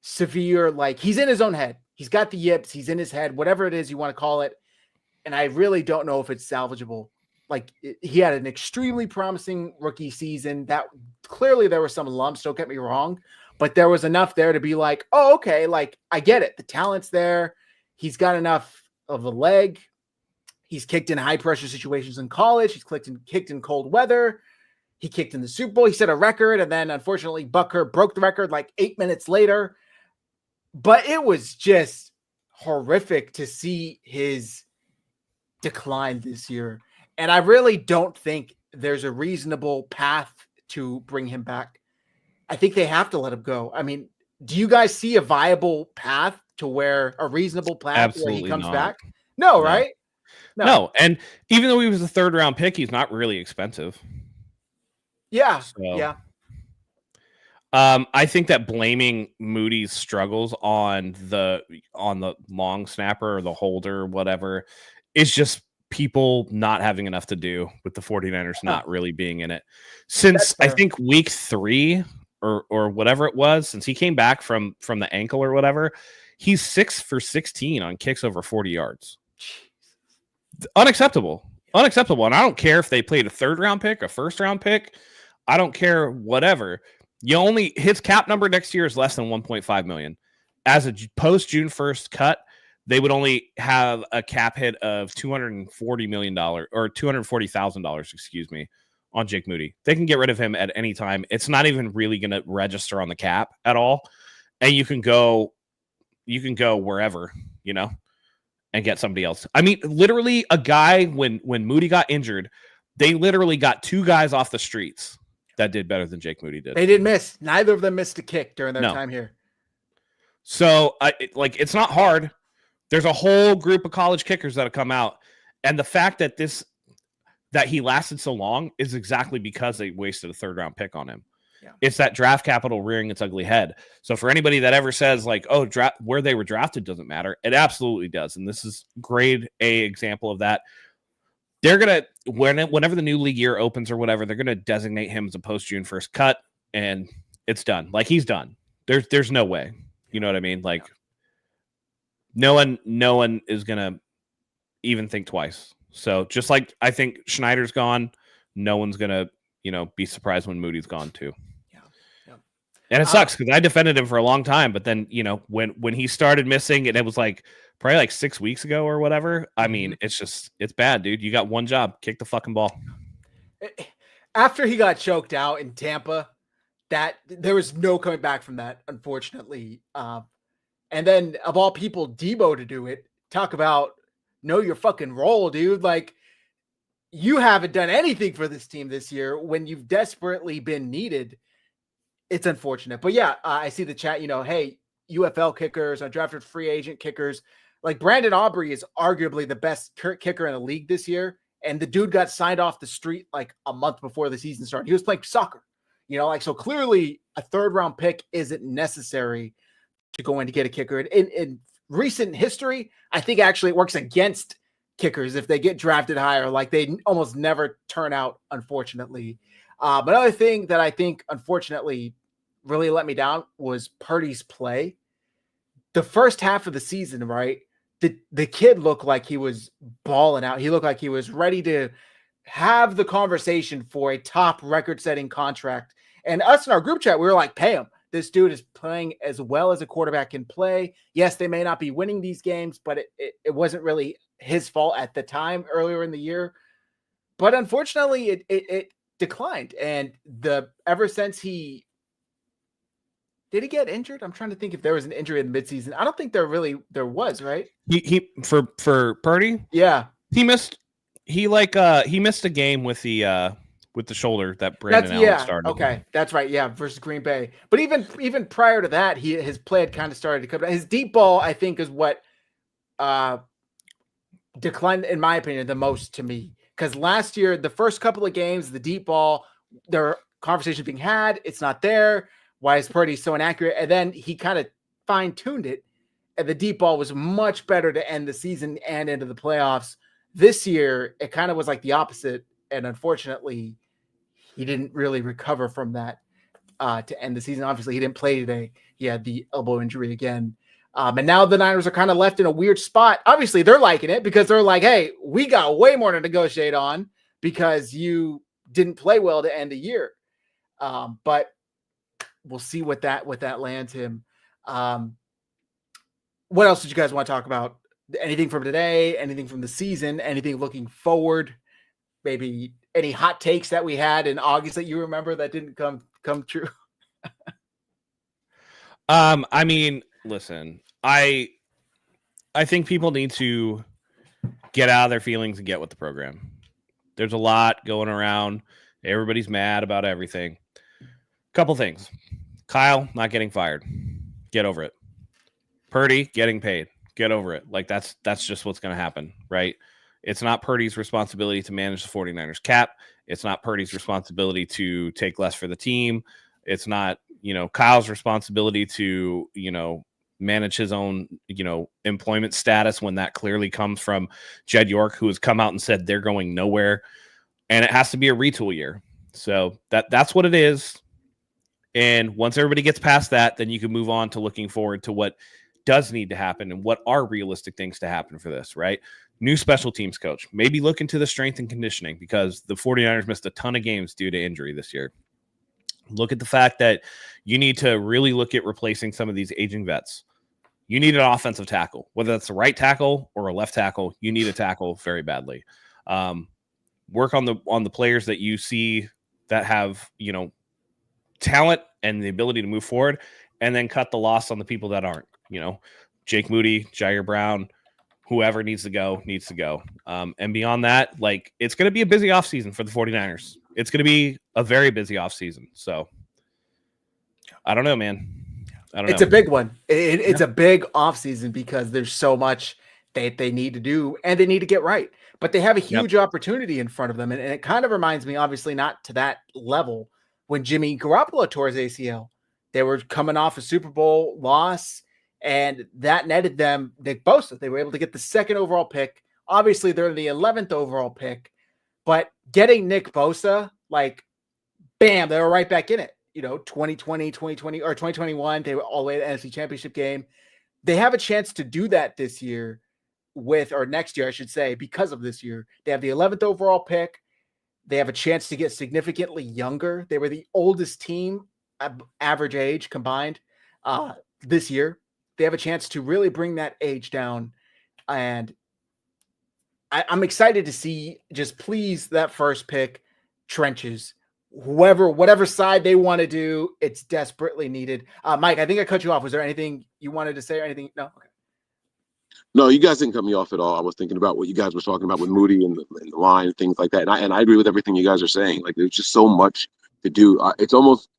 [SPEAKER 1] severe, like, he's in his own head. He's got the yips. He's in his head, whatever it is you want to call it. And I really don't know if it's salvageable. Like, he had an extremely promising rookie season. That clearly there were some lumps, don't get me wrong, but there was enough there to be like, oh, okay, like, I get it. The talent's there. He's got enough of a leg. He's kicked in high pressure situations in college. He's kicked in cold weather. He kicked in the Super Bowl. He set a record, and then unfortunately Bucker broke the record like 8 minutes later. But it was just horrific to see his decline this year. And I really don't think there's a reasonable path to bring him back. I think they have to let him go. I mean, do you guys see a viable path to where a reasonable path
[SPEAKER 2] Absolutely
[SPEAKER 1] where he comes
[SPEAKER 2] not.
[SPEAKER 1] back? No, right?
[SPEAKER 2] No. And even though he was a 3rd round pick, he's not really expensive.
[SPEAKER 1] Yeah.
[SPEAKER 2] So,
[SPEAKER 1] yeah.
[SPEAKER 2] I think that blaming Moody's struggles on the long snapper or the holder or whatever is just people not having enough to do with the 49ers not really being in it. Since I think week 3 or whatever it was, since he came back from the ankle or whatever, he's 6 for 16 on kicks over 40 yards. Unacceptable. And I don't care if they played a 3rd round pick, a 1st round pick. I don't care, whatever. His cap number next year is less than 1.5 million. As a post June 1st cut, they would only have a cap hit of $240 million or $240,000, excuse me, on Jake Moody. They can get rid of him at any time. It's not even really going to register on the cap at all. And you can go wherever, and get somebody else. I mean, literally a guy, when Moody got injured, they literally got 2 guys off the streets that did better than Jake Moody did.
[SPEAKER 1] They didn't miss. Neither of them missed a kick during their time here.
[SPEAKER 2] So, it's not hard. There's a whole group of college kickers that have come out. And the fact that he lasted so long is exactly because they wasted a 3rd round pick on him. Yeah. It's that draft capital rearing its ugly head. So for anybody that ever says like, oh, where they were drafted doesn't matter, it absolutely does. And this is grade A example of that. They're going to, whenever the new league year opens or whatever, they're going to designate him as a post June 1st cut, and it's done. Like, he's done. There's no way. You know what I mean? Like, no one is going to even think twice. So just like I think Schneider's gone, no one's going to, be surprised when Moody's gone too. Yeah. And it sucks because I defended him for a long time, but then, when he started missing, and it was like probably like 6 weeks ago or whatever. I mean, it's bad, dude. You got one job, kick the fucking ball.
[SPEAKER 1] After he got choked out in Tampa, that there was no coming back from that, unfortunately. And then of all people, Debo to do it. Talk about know your fucking role, dude. Like, you haven't done anything for this team this year when you've desperately been needed. It's unfortunate. But yeah, I see the chat, hey, UFL kickers, undrafted free agent kickers. Like, Brandon Aubrey is arguably the best kicker in the league this year. And the dude got signed off the street like a month before the season started. He was playing soccer. So clearly a 3rd-round pick isn't necessary to go in to get a kicker. In recent history, I think actually it works against kickers if they get drafted higher. Like, they almost never turn out, unfortunately. But another thing that I think, unfortunately, really let me down was Purdy's play. The first half of the season, right? The kid looked like he was balling out. He looked like he was ready to have the conversation for a top record-setting contract. And us in our group chat, we were like, pay him. This dude is playing as well as a quarterback can play. Yes, they may not be winning these games, but it wasn't really his fault at the time earlier in the year. But unfortunately, it declined. And ever since did he get injured? I'm trying to think if there was an injury in the midseason. I don't think there was, right?
[SPEAKER 2] He for Purdy?
[SPEAKER 1] Yeah.
[SPEAKER 2] He missed a game with the shoulder that Brandon Allen started.
[SPEAKER 1] Okay, that's right. Yeah, versus Green Bay. But even prior to that, his play had kind of started to come down. His deep ball, I think, is what declined, in my opinion, the most to me. Because last year, the first couple of games, the deep ball, there are conversations being had. It's not there. Why is Purdy so inaccurate? And then he kind of fine-tuned it, and the deep ball was much better to end the season and into the playoffs. This year, it kind of was like the opposite, and unfortunately, he didn't really recover from that to end the season. Obviously, he didn't play today. He had the elbow injury again. And now the Niners are kind of left in a weird spot. Obviously, they're liking it because they're like, hey, we got way more to negotiate on because you didn't play well to end the year. But we'll see what that lands him. What else did you guys want to talk about? Anything from today? Anything from the season? Anything looking forward? Maybe any hot takes that we had in August that you remember that didn't come true?
[SPEAKER 2] I mean, listen, I think people need to get out of their feelings and get with the program. There's a lot going around. Everybody's mad about everything. Couple things. Kyle not getting fired. Get over it. Purdy getting paid. Get over it. Like, that's just what's going to happen, right? It's not Purdy's responsibility to manage the 49ers cap. It's not Purdy's responsibility to take less for the team. It's not, Kyle's responsibility to, manage his own, employment status when that clearly comes from Jed York, who has come out and said they're going nowhere. And it has to be a retool year. So that's what it is. And once everybody gets past that, then you can move on to looking forward to what does need to happen and what are realistic things to happen for this, right? New special teams coach. Maybe look into the strength and conditioning because the 49ers missed a ton of games due to injury this year. Look at the fact that you need to really look at replacing some of these aging vets. You need an offensive tackle, whether that's a right tackle or a left tackle. You need a tackle very badly. Work on the players that you see that have, talent and the ability to move forward, and then cut the loss on the people that aren't. Jake Moody, Jair Brown, whoever needs to go. And beyond that, like, it's going to be a busy offseason for the 49ers. It's going to be a very busy offseason. So I don't know, man.
[SPEAKER 1] It's a big one. It's a big offseason because there's so much that they need to do and they need to get right. But they have a huge opportunity in front of them. And it kind of reminds me, obviously not to that level, when Jimmy Garoppolo tore his ACL. They were coming off a Super Bowl loss, and that netted them Nick Bosa. They were able to get the 2nd overall pick. Obviously, they're the 11th overall pick. But getting Nick Bosa, like, bam, they were right back in it. 2020, or 2021, they were all the way to the NFC Championship game. They have a chance to do that this year or next year, I should say, because of this year. They have the 11th overall pick. They have a chance to get significantly younger. They were the oldest team, average age combined, this year. They have a chance to really bring that age down. And I'm excited to see, just please, that first pick trenches. Whatever side they want to do, it's desperately needed. Mike, I think I cut you off. Was there anything you wanted to say or anything? No? Okay.
[SPEAKER 3] No, you guys didn't cut me off at all. I was thinking about what you guys were talking about with Moody and the line and things like that. And I agree with everything you guys are saying. Like, there's just so much to do. It's almost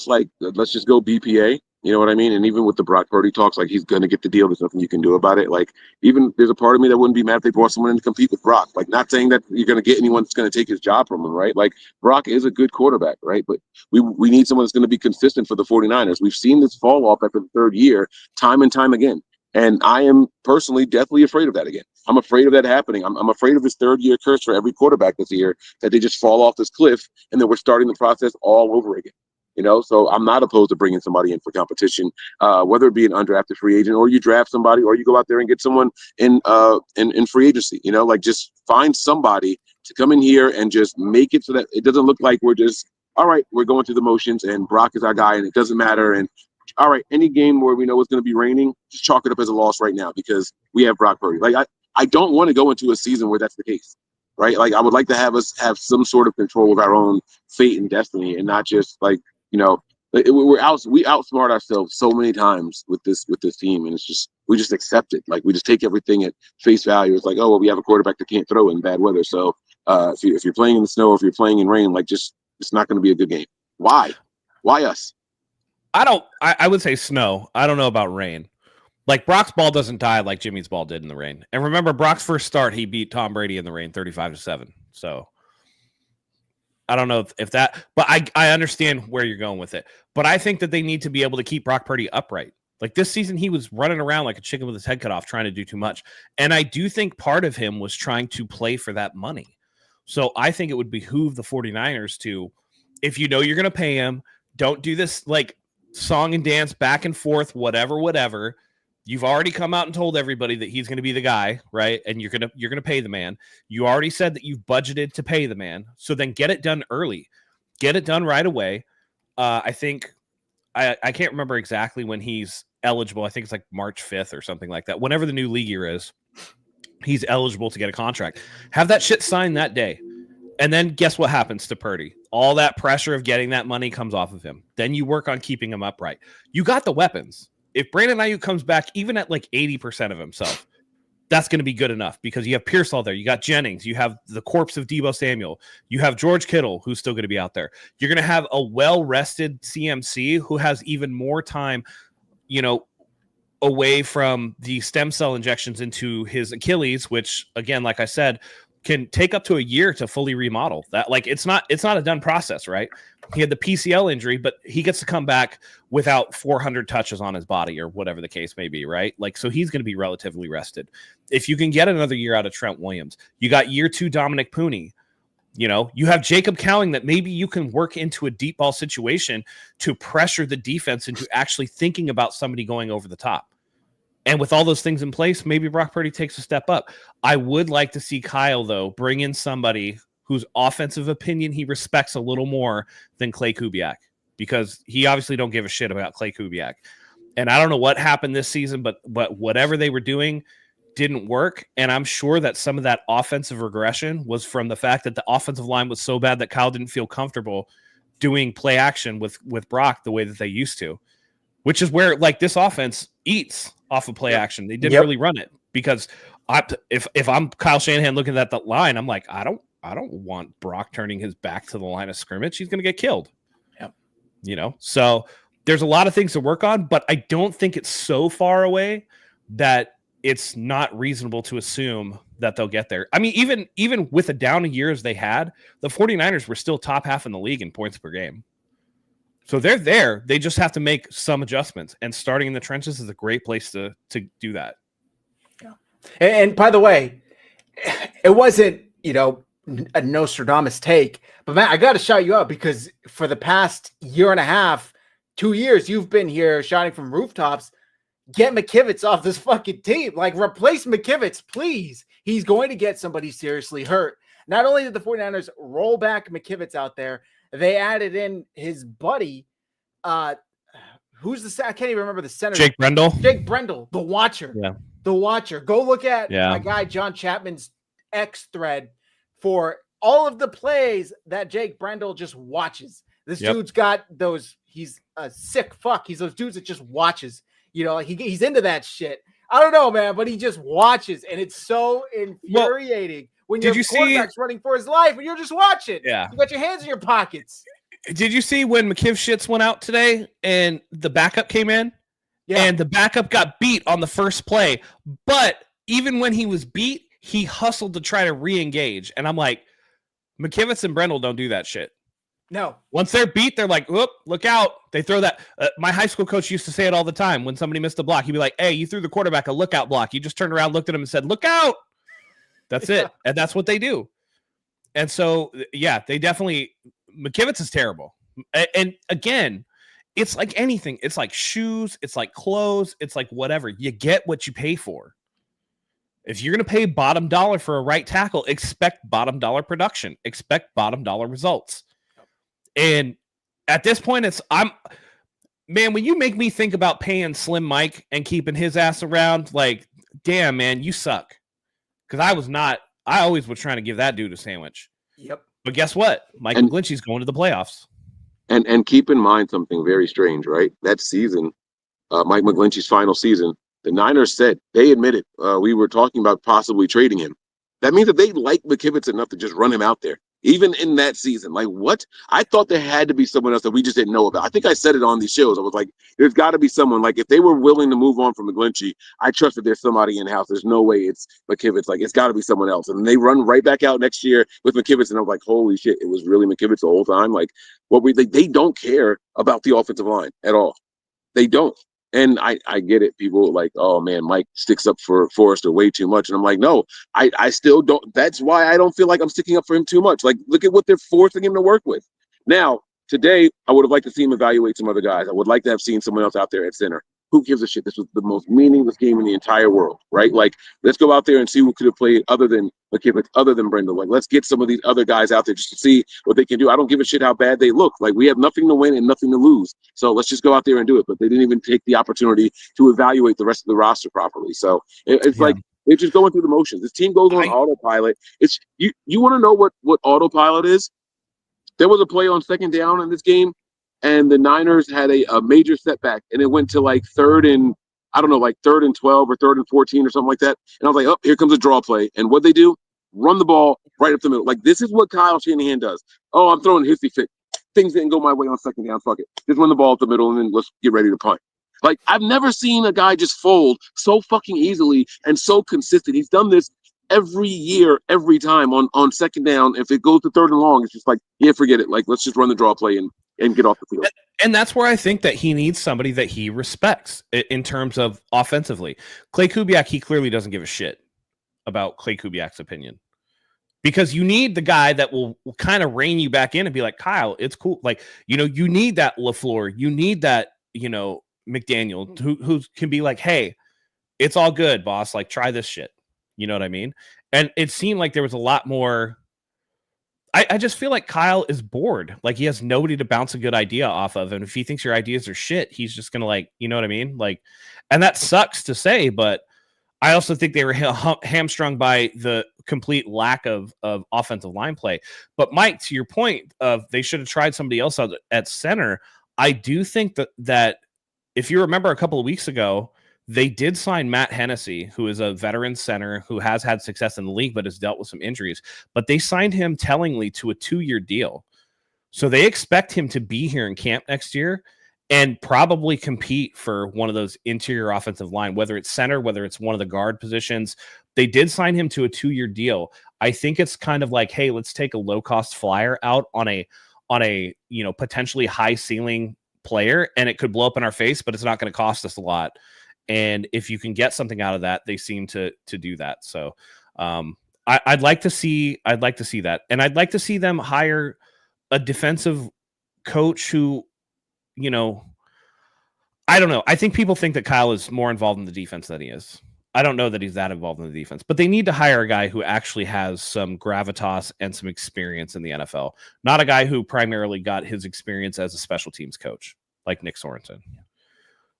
[SPEAKER 3] like, let's just go BPA. You know what I mean? And even with the Brock Purdy talks, like he's gonna get the deal. There's nothing you can do about it. Like even there's a part of me that wouldn't be mad if they brought someone in to compete with Brock. Like not saying that you're gonna get anyone that's gonna take his job from him, right? Like Brock is a good quarterback, right? But we need someone that's gonna be consistent for the 49ers. We've seen this fall off after the third year, time and time again. And I am personally deathly afraid of that again. I'm afraid of that happening. I'm afraid of this third year curse for every quarterback this year, that they just fall off this cliff and then we're starting the process all over again. So I'm not opposed to bringing somebody in for competition, whether it be an undrafted free agent or you draft somebody or you go out there and get someone in free agency. Like just find somebody to come in here and just make it so that it doesn't look like we're just, all right, we're going through the motions and Brock is our guy and it doesn't matter. And all right, any game where we know it's going to be raining, just chalk it up as a loss right now because we have Brock Purdy. Like I don't want to go into a season where that's the case, right? Like I would like to have us have some sort of control of our own fate and destiny and not just like, we outsmart ourselves so many times with this team, and we just accept it. Like we just take everything at face value. It's like, oh well, we have a quarterback that can't throw in bad weather. So if you're playing in the snow, or if you're playing in rain, like it's not going to be a good game. Why us?
[SPEAKER 2] I would say snow. I don't know about rain. Like Brock's ball doesn't die like Jimmy's ball did in the rain. And remember, Brock's first start, he beat Tom Brady in the rain 35-7. So I don't know if that, but I understand where you're going with it. But I think that they need to be able to keep Brock Purdy upright. Like this season, he was running around like a chicken with his head cut off, trying to do too much. And I do think part of him was trying to play for that money. So I think it would behoove the 49ers to, if you know you're going to pay him, don't do this like song and dance back and forth, whatever. You've already come out and told everybody that he's going to be the guy, right? And you're going to pay the man. You already said that you've budgeted to pay the man. So then get it done early. Get it done right away. I think I can't remember exactly when he's eligible. I think it's like March 5th or something like that. Whenever the new league year is, he's eligible to get a contract. Have that shit signed that day. And then guess what happens to Purdy? All that pressure of getting that money comes off of him. Then you work on keeping him upright. You got the weapons. If Brandon Ayuk comes back even at like 80% of himself, that's going to be good enough because you have Pearsall there. You got Jennings. You have the corpse of Deebo Samuel. You have George Kittle, who's still going to be out there. You're going to have a well-rested CMC who has even more time, away from the stem cell injections into his Achilles, which, again, like I said, can take up to a year to fully remodel that. Like it's not a done process, right? He had the PCL injury, but he gets to come back without 400 touches on his body or whatever the case may be, right? Like, so he's going to be relatively rested. If you can get another year out of Trent Williams, you got year 2 Dominic Pooney, you have Jacob Cowing that maybe you can work into a deep ball situation to pressure the defense into actually thinking about somebody going over the top. And with all those things in place, maybe Brock Purdy takes a step up. I would like to see Kyle, though, bring in somebody whose offensive opinion he respects a little more than Clay Kubiak, because he obviously don't give a shit about Clay Kubiak. And I don't know what happened this season, but whatever they were doing didn't work. And I'm sure that some of that offensive regression was from the fact that the offensive line was so bad that Kyle didn't feel comfortable doing play action with Brock the way that they used to, which is where like this offense eats off of play action. They didn't really run it because if I'm Kyle Shanahan looking at that line, I'm like, I don't want Brock turning his back to the line of scrimmage. He's going to get killed. Yep. So there's a lot of things to work on, but I don't think it's so far away that it's not reasonable to assume that they'll get there. I mean, even with a down year as they had, the 49ers were still top half in the league in points per game. So they're there. They just have to make some adjustments, and starting in the trenches is a great place to do that.
[SPEAKER 1] Yeah. And by the way, it wasn't, a Nostradamus take, but man, I got to shout you out because for the past year and a half, 2 years, you've been here shouting from rooftops, get McKivitz off this fucking team. Like, replace McKivitz, please. He's going to get somebody seriously hurt. Not only did the 49ers roll back McKivitz out there, they added in his buddy. Who's I can't even remember the center.
[SPEAKER 2] Jake Brendel,
[SPEAKER 1] the Watcher.
[SPEAKER 2] Yeah.
[SPEAKER 1] The Watcher. Go look at my guy John Chapman's X thread for all of the plays that Jake Brendel just watches. This dude's got those. He's a sick fuck. He's those dudes that just watches. He's into that shit. I don't know, man, but he just watches, and it's so infuriating when your quarterback's running for his life and you're just watching.
[SPEAKER 2] Yeah.
[SPEAKER 1] You got your hands in your pockets.
[SPEAKER 2] Did you see when McKivshits went out today and the backup came in? Yeah. And the backup got beat on the first play. But even when he was beat, he hustled to try to re-engage. And I'm like, McKivitz and Brendel don't do that shit.
[SPEAKER 1] No.
[SPEAKER 2] Once they're beat, they're like, whoop, look out. They throw that. My high school coach used to say it all the time. When somebody missed a block, he'd be like, hey, you threw the quarterback a lookout block. You just turned around, looked at him and said, look out. That's it. And that's what they do. And so, yeah, they definitely, McKivitz is terrible. And again, it's like anything. It's like shoes. It's like clothes. It's like whatever. You get what you pay for. If you're going to pay bottom dollar for a right tackle, expect bottom dollar production. Expect bottom dollar results. And at this point, man, when you make me think about paying Slim Mike and keeping his ass around, like, damn, man, you suck. Because I always was trying to give that dude a sandwich.
[SPEAKER 1] Yep.
[SPEAKER 2] But guess what? Mike McGlinchey's going to the playoffs.
[SPEAKER 3] And keep in mind something very strange, right? That season, Mike McGlinchey's final season, the Niners said, they admitted, we were talking about possibly trading him. That means that they like McKivitz enough to just run him out there, even in that season. Like, what? I thought there had to be someone else that we just didn't know about. I think I said it on these shows. I was like, there's got to be someone. Like, if they were willing to move on from McGlinchey, I trust that there's somebody in-house. There's no way it's McKivitz. Like, it's got to be someone else. And they run right back out next year with McKivitz, and I was like, holy shit, it was really McKivitz the whole time. Like, they don't care about the offensive line at all. They don't. And I get it. People like, oh man, Mike sticks up for Forrester way too much. And I'm like, no, I still don't. That's why I don't feel like I'm sticking up for him too much. Like, look at what they're forcing him to work with. Now, today, I would have liked to see him evaluate some other guys. I would like to have seen someone else out there at center. Who gives a shit? This was the most meaningless game in the entire world, right? Like, let's go out there and see who could have played other than McKivitz, other than Brendel. Like, let's get some of these other guys out there just to see what they can do. I don't give a shit how bad they look. Like, we have nothing to win and nothing to lose. So let's just go out there and do it. But they didn't even take the opportunity to evaluate the rest of the roster properly. So it's like they're just going through the motions. This team goes on autopilot. It's you want to know what autopilot is? There was a play on second down in this game, and the Niners had a major setback, and it went to like third and 12 or third and 14 or something like that. And I was like, oh, here comes a draw play. And what they do? Run the ball right up the middle. Like, this is what Kyle Shanahan does. Oh, I'm throwing hissy fit. Things didn't go my way on second down. Fuck it. Just run the ball up the middle, and then let's get ready to punt. Like, I've never seen a guy just fold so fucking easily and so consistent. He's done this every year, every time on second down. If it goes to third and long, it's just like, yeah, forget it. Like, let's just run the draw play and get off the field.
[SPEAKER 2] And that's where I think that he needs somebody that he respects in terms of offensively. Clay Kubiak, he clearly doesn't give a shit about Clay Kubiak's opinion. Because you need the guy that will kind of rein you back in and be like, Kyle, it's cool. Like, you need that LaFleur. You need that, McDaniel who can be like, hey, it's all good, boss. Like, try this shit. You know what I mean? And it seemed like there was a lot more. I just feel like Kyle is bored. Like, he has nobody to bounce a good idea off of. And if he thinks your ideas are shit, he's just going to, like, you know what I mean? Like, and that sucks to say, but I also think they were hamstrung by the complete lack of offensive line play. But Mike, to your point of they should have tried somebody else at center, I do think that if you remember a couple of weeks ago, they did sign Matt Hennessy, who is a veteran center who has had success in the league, but has dealt with some injuries. But they signed him tellingly to a 2-year deal. So they expect him to be here in camp next year and probably compete for one of those interior offensive line, whether it's center, whether it's one of the guard positions. They did sign him to a 2-year deal. I think it's kind of like, hey, let's take a low-cost flyer out on a potentially high ceiling player, and it could blow up in our face, but it's not going to cost us a lot. And if you can get something out of that, they seem to do that. So I'd like to see that. And I'd like to see them hire a defensive coach who, I don't know. I think people think that Kyle is more involved in the defense than he is. I don't know that he's that involved in the defense, but they need to hire a guy who actually has some gravitas and some experience in the NFL, not a guy who primarily got his experience as a special teams coach like Nick Sorensen.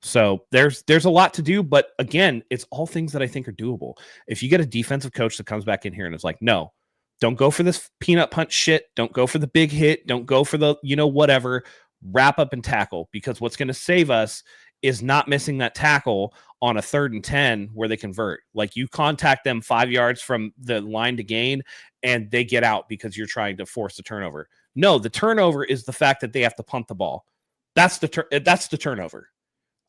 [SPEAKER 2] So there's a lot to do, but again, it's all things that I think are doable. If you get a defensive coach that comes back in here and is like, no, don't go for this peanut punch shit. Don't go for the big hit. Don't go for the, whatever, wrap up and tackle, because what's going to save us is not missing that tackle on a 3rd and 10 where they convert. Like, you contact them 5 yards from the line to gain and they get out because you're trying to force a turnover. No, the turnover is the fact that they have to punt the ball. That's the turnover.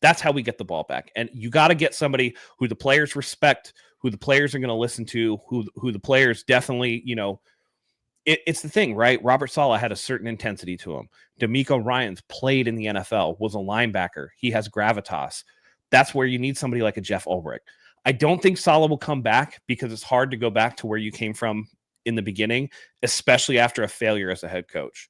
[SPEAKER 2] That's how we get the ball back. And you got to get somebody who the players respect, who the players are going to listen to, who the players definitely, it's the thing, right? Robert Saleh had a certain intensity to him. D'Amico Ryans played in the NFL, was a linebacker. He has gravitas. That's where you need somebody like a Jeff Ulbrich. I don't think Saleh will come back because it's hard to go back to where you came from in the beginning, especially after a failure as a head coach.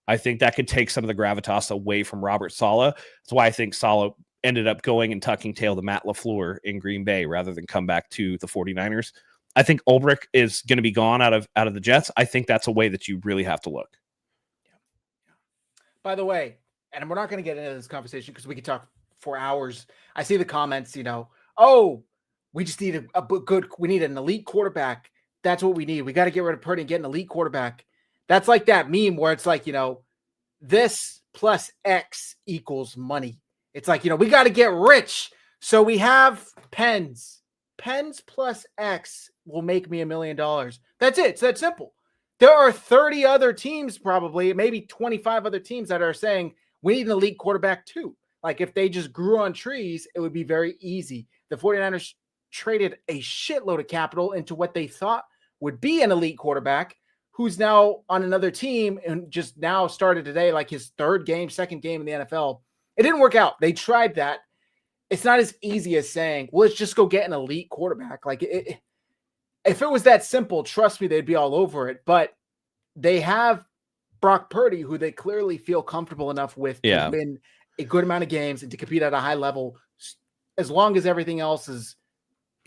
[SPEAKER 2] I think that could take some of the gravitas away from Robert Saleh. That's why I think Saleh ended up going and tucking tail to Matt LaFleur in Green Bay rather than come back to the 49ers. I think Ulbrich is going to be gone out of the Jets. I think that's a way that you really have to look.
[SPEAKER 1] By the way, and we're not going to get into this conversation because we could talk for hours. I see the comments, we just need we need an elite quarterback. That's what we need. We got to get rid of Purdy and get an elite quarterback. That's like that meme where it's like, this plus X equals money. It's like, we got to get rich. So we have Pens. Pens plus X will make me $1 million. That's it. It's that simple. There are 30 other teams, probably, maybe 25 other teams that are saying we need an elite quarterback too. Like if they just grew on trees, it would be very easy. The 49ers traded a shitload of capital into what they thought would be an elite quarterback who's now on another team and just now started today, like his second game in the NFL. It didn't work out. They tried that. It's not as easy as saying, well, let's just go get an elite quarterback. Like if it was that simple, trust me, they'd be all over it. But they have Brock Purdy, who they clearly feel comfortable enough with to win a good amount of games and to compete at a high level as long as everything else is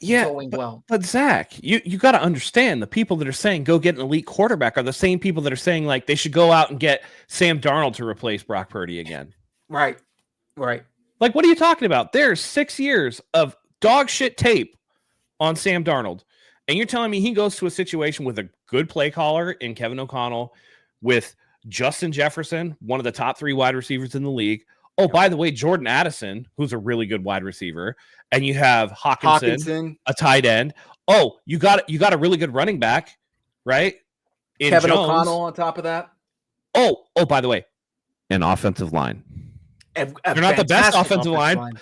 [SPEAKER 1] going well.
[SPEAKER 2] But Zach, you got to understand the people that are saying go get an elite quarterback are the same people that are saying like they should go out and get Sam Darnold to replace Brock Purdy again.
[SPEAKER 1] Right.
[SPEAKER 2] Like, what are you talking about? There's 6 years of dog shit tape on Sam Darnold. And you're telling me he goes to a situation with a good play caller in Kevin O'Connell, with Justin Jefferson, one of the top 3 wide receivers in the league. Oh, by the way, Jordan Addison, who's a really good wide receiver. And you have Hawkinson, a tight end. Oh, you got a really good running back, right?
[SPEAKER 1] Kevin O'Connell on top of that.
[SPEAKER 2] Oh, by the way, an offensive line. They're not the best offensive line.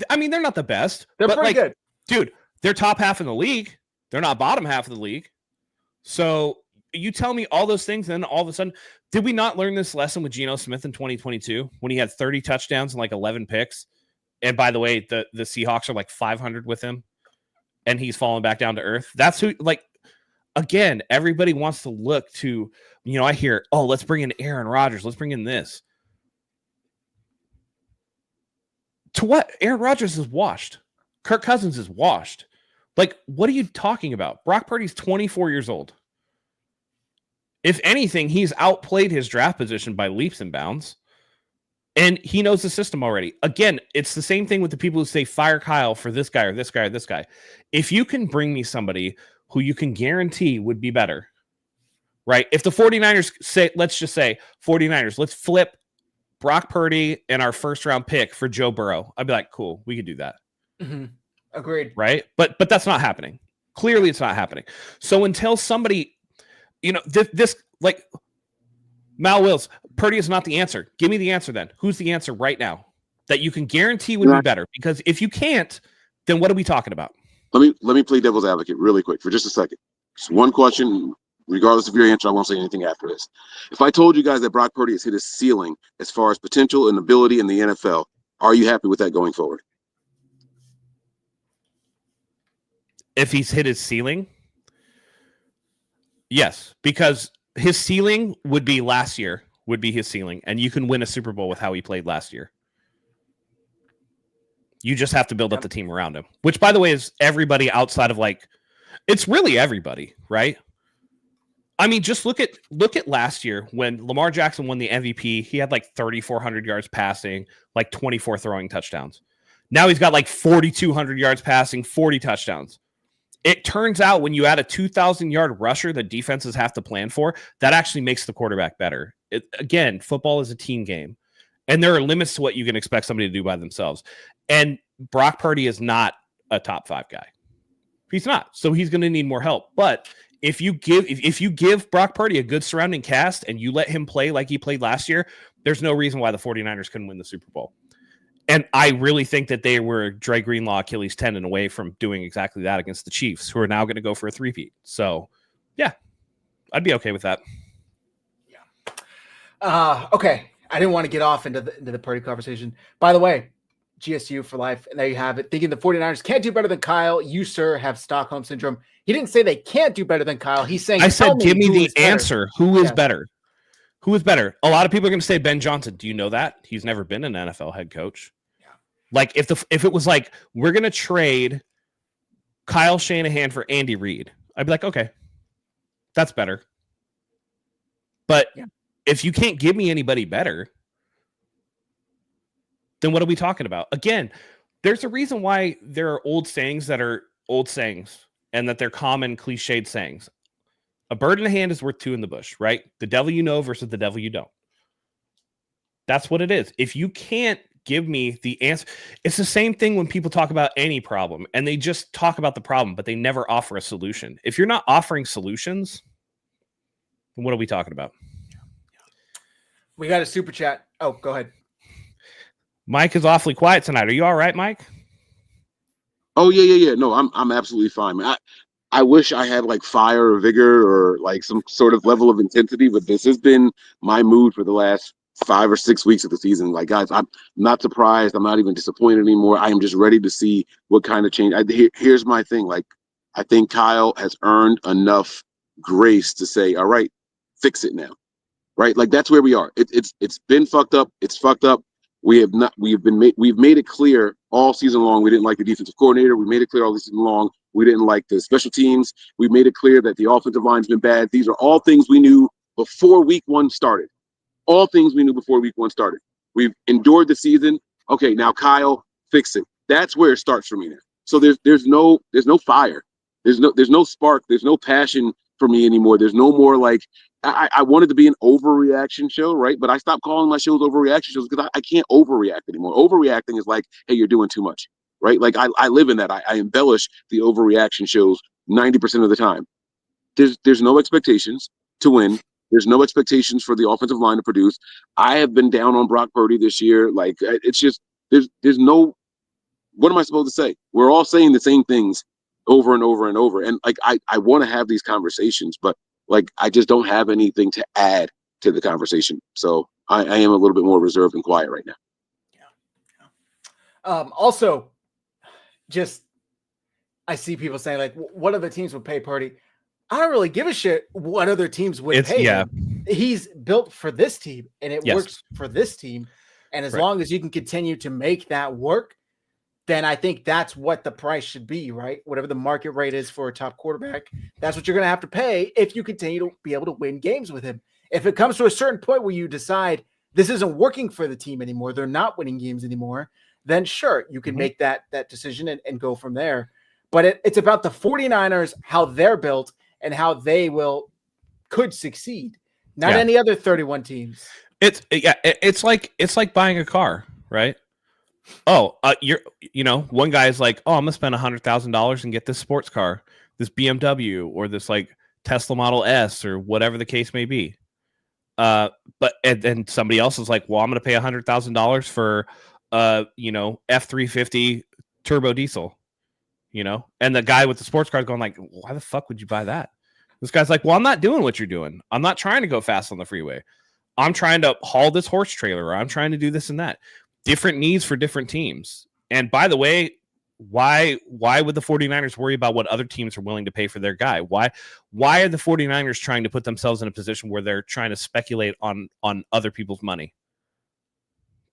[SPEAKER 2] I mean, they're not the best.
[SPEAKER 1] They're pretty good.
[SPEAKER 2] Dude, they're top half in the league. They're not bottom half of the league. So you tell me all those things, and then all of a sudden, did we not learn this lesson with Geno Smith in 2022 when he had 30 touchdowns and like 11 picks? And by the way, the Seahawks are like 500 with him, and he's falling back down to earth. That's who, like, again, everybody wants to look to, I hear, let's bring in Aaron Rodgers. Let's bring in this. To what? Aaron Rodgers is washed. Kirk Cousins is washed. Like, what are you talking about? Brock Purdy's 24 years old. If anything, he's outplayed his draft position by leaps and bounds. And he knows the system already. Again, it's the same thing with the people who say fire Kyle for this guy or this guy or this guy. If you can bring me somebody who you can guarantee would be better, right? If the 49ers say, let's just say 49ers, let's flip Brock Purdy and our first round pick for Joe Burrow. I'd be like, cool, we could do that.
[SPEAKER 1] Mm-hmm. Agreed.
[SPEAKER 2] Right? But that's not happening. Clearly it's not happening. So until somebody, this like Mal Wills, Purdy is not the answer. Give me the answer then. Who's the answer right now that you can guarantee would be better? Because if you can't, then what are we talking about?
[SPEAKER 3] Let me play devil's advocate really quick for just a second. Just one question. Regardless of your answer, I won't say anything after this. If I told you guys that Brock Purdy has hit his ceiling as far as potential and ability in the NFL, are you happy with that going forward?
[SPEAKER 2] If he's hit his ceiling? Yes, because his ceiling would be last year, would be his ceiling, and you can win a Super Bowl with how he played last year. You just have to build up the team around him, which, by the way, is everybody outside of it's really everybody, right? I mean, just look at last year when Lamar Jackson won the MVP. He had 3,400 yards passing, 24 throwing touchdowns. Now he's got 4,200 yards passing, 40 touchdowns. It turns out when you add a 2,000-yard rusher that defenses have to plan for, that actually makes the quarterback better. Again, football is a team game, and there are limits to what you can expect somebody to do by themselves. And Brock Purdy is not a top 5 guy. He's not. So he's going to need more help. But if you give Brock Purdy a good surrounding cast and you let him play like he played last year, there's no reason why the 49ers couldn't win the Super Bowl. And I really think that they were Dre Greenlaw Achilles tendon away from doing exactly that against the Chiefs, who are now going to go for a three-peat. So, yeah, I'd be okay with that.
[SPEAKER 1] Yeah. Okay. I didn't want to get off into the Purdy conversation. By the way, GSU for life. And there you have it. Thinking the 49ers can't do better than Kyle. You, sir, have Stockholm syndrome. He didn't say they can't do better than Kyle. He's saying,
[SPEAKER 2] I said, give me the answer. Who is
[SPEAKER 1] yes.
[SPEAKER 2] better? Who is better? A lot of people are going to say Ben Johnson. Do you know that? He's never been an NFL head coach. Yeah. Like if it was like, we're going to trade Kyle Shanahan for Andy Reid, I'd be like, okay, that's better. But if you can't give me anybody better, then what are we talking about? Again, there's a reason why there are old sayings that are old sayings and that they're common cliched sayings. A bird in the hand is worth two in the bush, right? The devil you know versus the devil you don't. That's what it is. If you can't give me the answer, it's the same thing when people talk about any problem and they just talk about the problem, but they never offer a solution. If you're not offering solutions, then what are we talking about?
[SPEAKER 1] We got a super chat. Oh, go ahead.
[SPEAKER 2] Mike is awfully quiet tonight. Are you all right, Mike?
[SPEAKER 3] Oh, yeah. No, I'm absolutely fine, man. I wish I had like fire or vigor or like some sort of level of intensity, but this has been my mood for the last 5 or 6 weeks of the season. Like, guys, I'm not surprised. I'm not even disappointed anymore. I am just ready to see what kind of change. Here's my thing. Like, I think Kyle has earned enough grace to say, all right, fix it now. Right? Like, that's where we are. It's been fucked up. It's fucked up. We've made it clear all season long we didn't like the defensive coordinator. We made it clear all season long we didn't like the special teams. We made it clear that the offensive line's been bad. These are all things we knew before week one started. All things we knew before week one started. We've endured the season. Okay, now Kyle, fix it. That's where it starts for me now. So there's no fire. There's no spark. There's no passion for me anymore. There's no more like I wanted to be an overreaction show, right? But I stopped calling my shows overreaction shows because I can't overreact anymore. Overreacting is like, hey, you're doing too much, right? Like I live in that. I embellish the overreaction shows 90% of the time. There's no expectations to win. There's no expectations for the offensive line to produce. I have been down on Brock Purdy this year. Like, it's just there's no. What am I supposed to say? We're all saying the same things over and over and over. And like I want to have these conversations, but like I just don't have anything to add to the conversation. So I am a little bit more reserved and quiet right now.
[SPEAKER 1] Yeah. Also, just I see people saying like, what other teams would pay Purdy? I don't really give a shit what other teams would pay him. He's built for this team, and it works for this team. And as long as you can continue to make that work, then I think that's what the price should be, right? Whatever the market rate is for a top quarterback, that's what you're going to have to pay if you continue to be able to win games with him. If it comes to a certain point where you decide this isn't working for the team anymore, they're not winning games anymore, then sure, you can make that decision and go from there. But it's about the 49ers, how they're built and how they could succeed. Not any other 31 teams.
[SPEAKER 2] It's like buying a car, right? Oh, one guy's like, oh, I'm gonna spend $100,000 and get this sports car, this BMW or this like Tesla Model S or whatever the case may be. But then somebody else is like, well, I'm gonna pay $100,000 for F-350 turbo diesel, and the guy with the sports car is going like, why the fuck would you buy that? This guy's like, well, I'm not doing what you're doing. I'm not trying to go fast on the freeway. I'm trying to haul this horse trailer, or I'm trying to do this and that. Different needs for different teams. And by the way, why would the 49ers worry about what other teams are willing to pay for their guy? Why are the 49ers trying to put themselves in a position where they're trying to speculate on other people's money?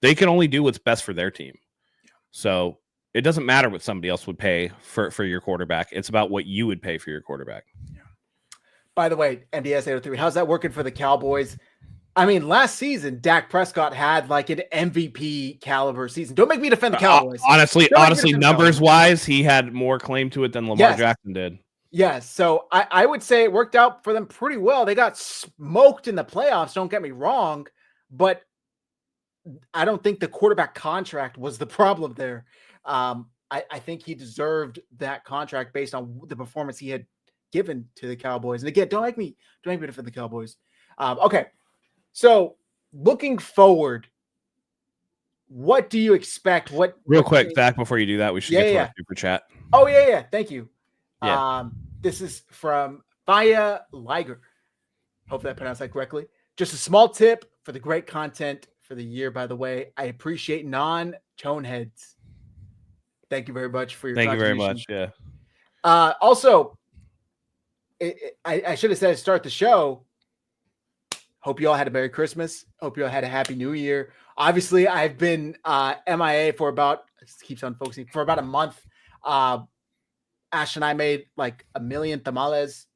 [SPEAKER 2] They can only do what's best for their team. So it doesn't matter what somebody else would pay for your quarterback. It's about what you would pay for your quarterback.
[SPEAKER 1] Yeah. By the way, MDS 803, how's that working for the Cowboys? I mean, last season, Dak Prescott had like an MVP caliber season. Don't make me defend the Cowboys.
[SPEAKER 2] Honestly, numbers-wise, he had more claim to it than Lamar Jackson did.
[SPEAKER 1] Yes, so I would say it worked out for them pretty well. They got smoked in the playoffs, don't get me wrong, but I don't think the quarterback contract was the problem there. I think he deserved that contract based on the performance he had given to the Cowboys. And again, don't make me defend the Cowboys. Okay. So looking forward, what do you expect?
[SPEAKER 2] Real quick, Zach, before you do that, we should get to our super chat.
[SPEAKER 1] Oh, yeah. Thank you.
[SPEAKER 2] Yeah.
[SPEAKER 1] This is from Via Liger. Hope that I pronounced that correctly. Just a small tip for the great content for the year, by the way. I appreciate non-tone heads. Thank you very much for your contribution.
[SPEAKER 2] Thank you very much, yeah.
[SPEAKER 1] Also, I should have said to start the show, hope you all had a Merry Christmas. Hope you all had a Happy New Year. Obviously, I've been MIA for about a month. Ash and I made like 1 million tamales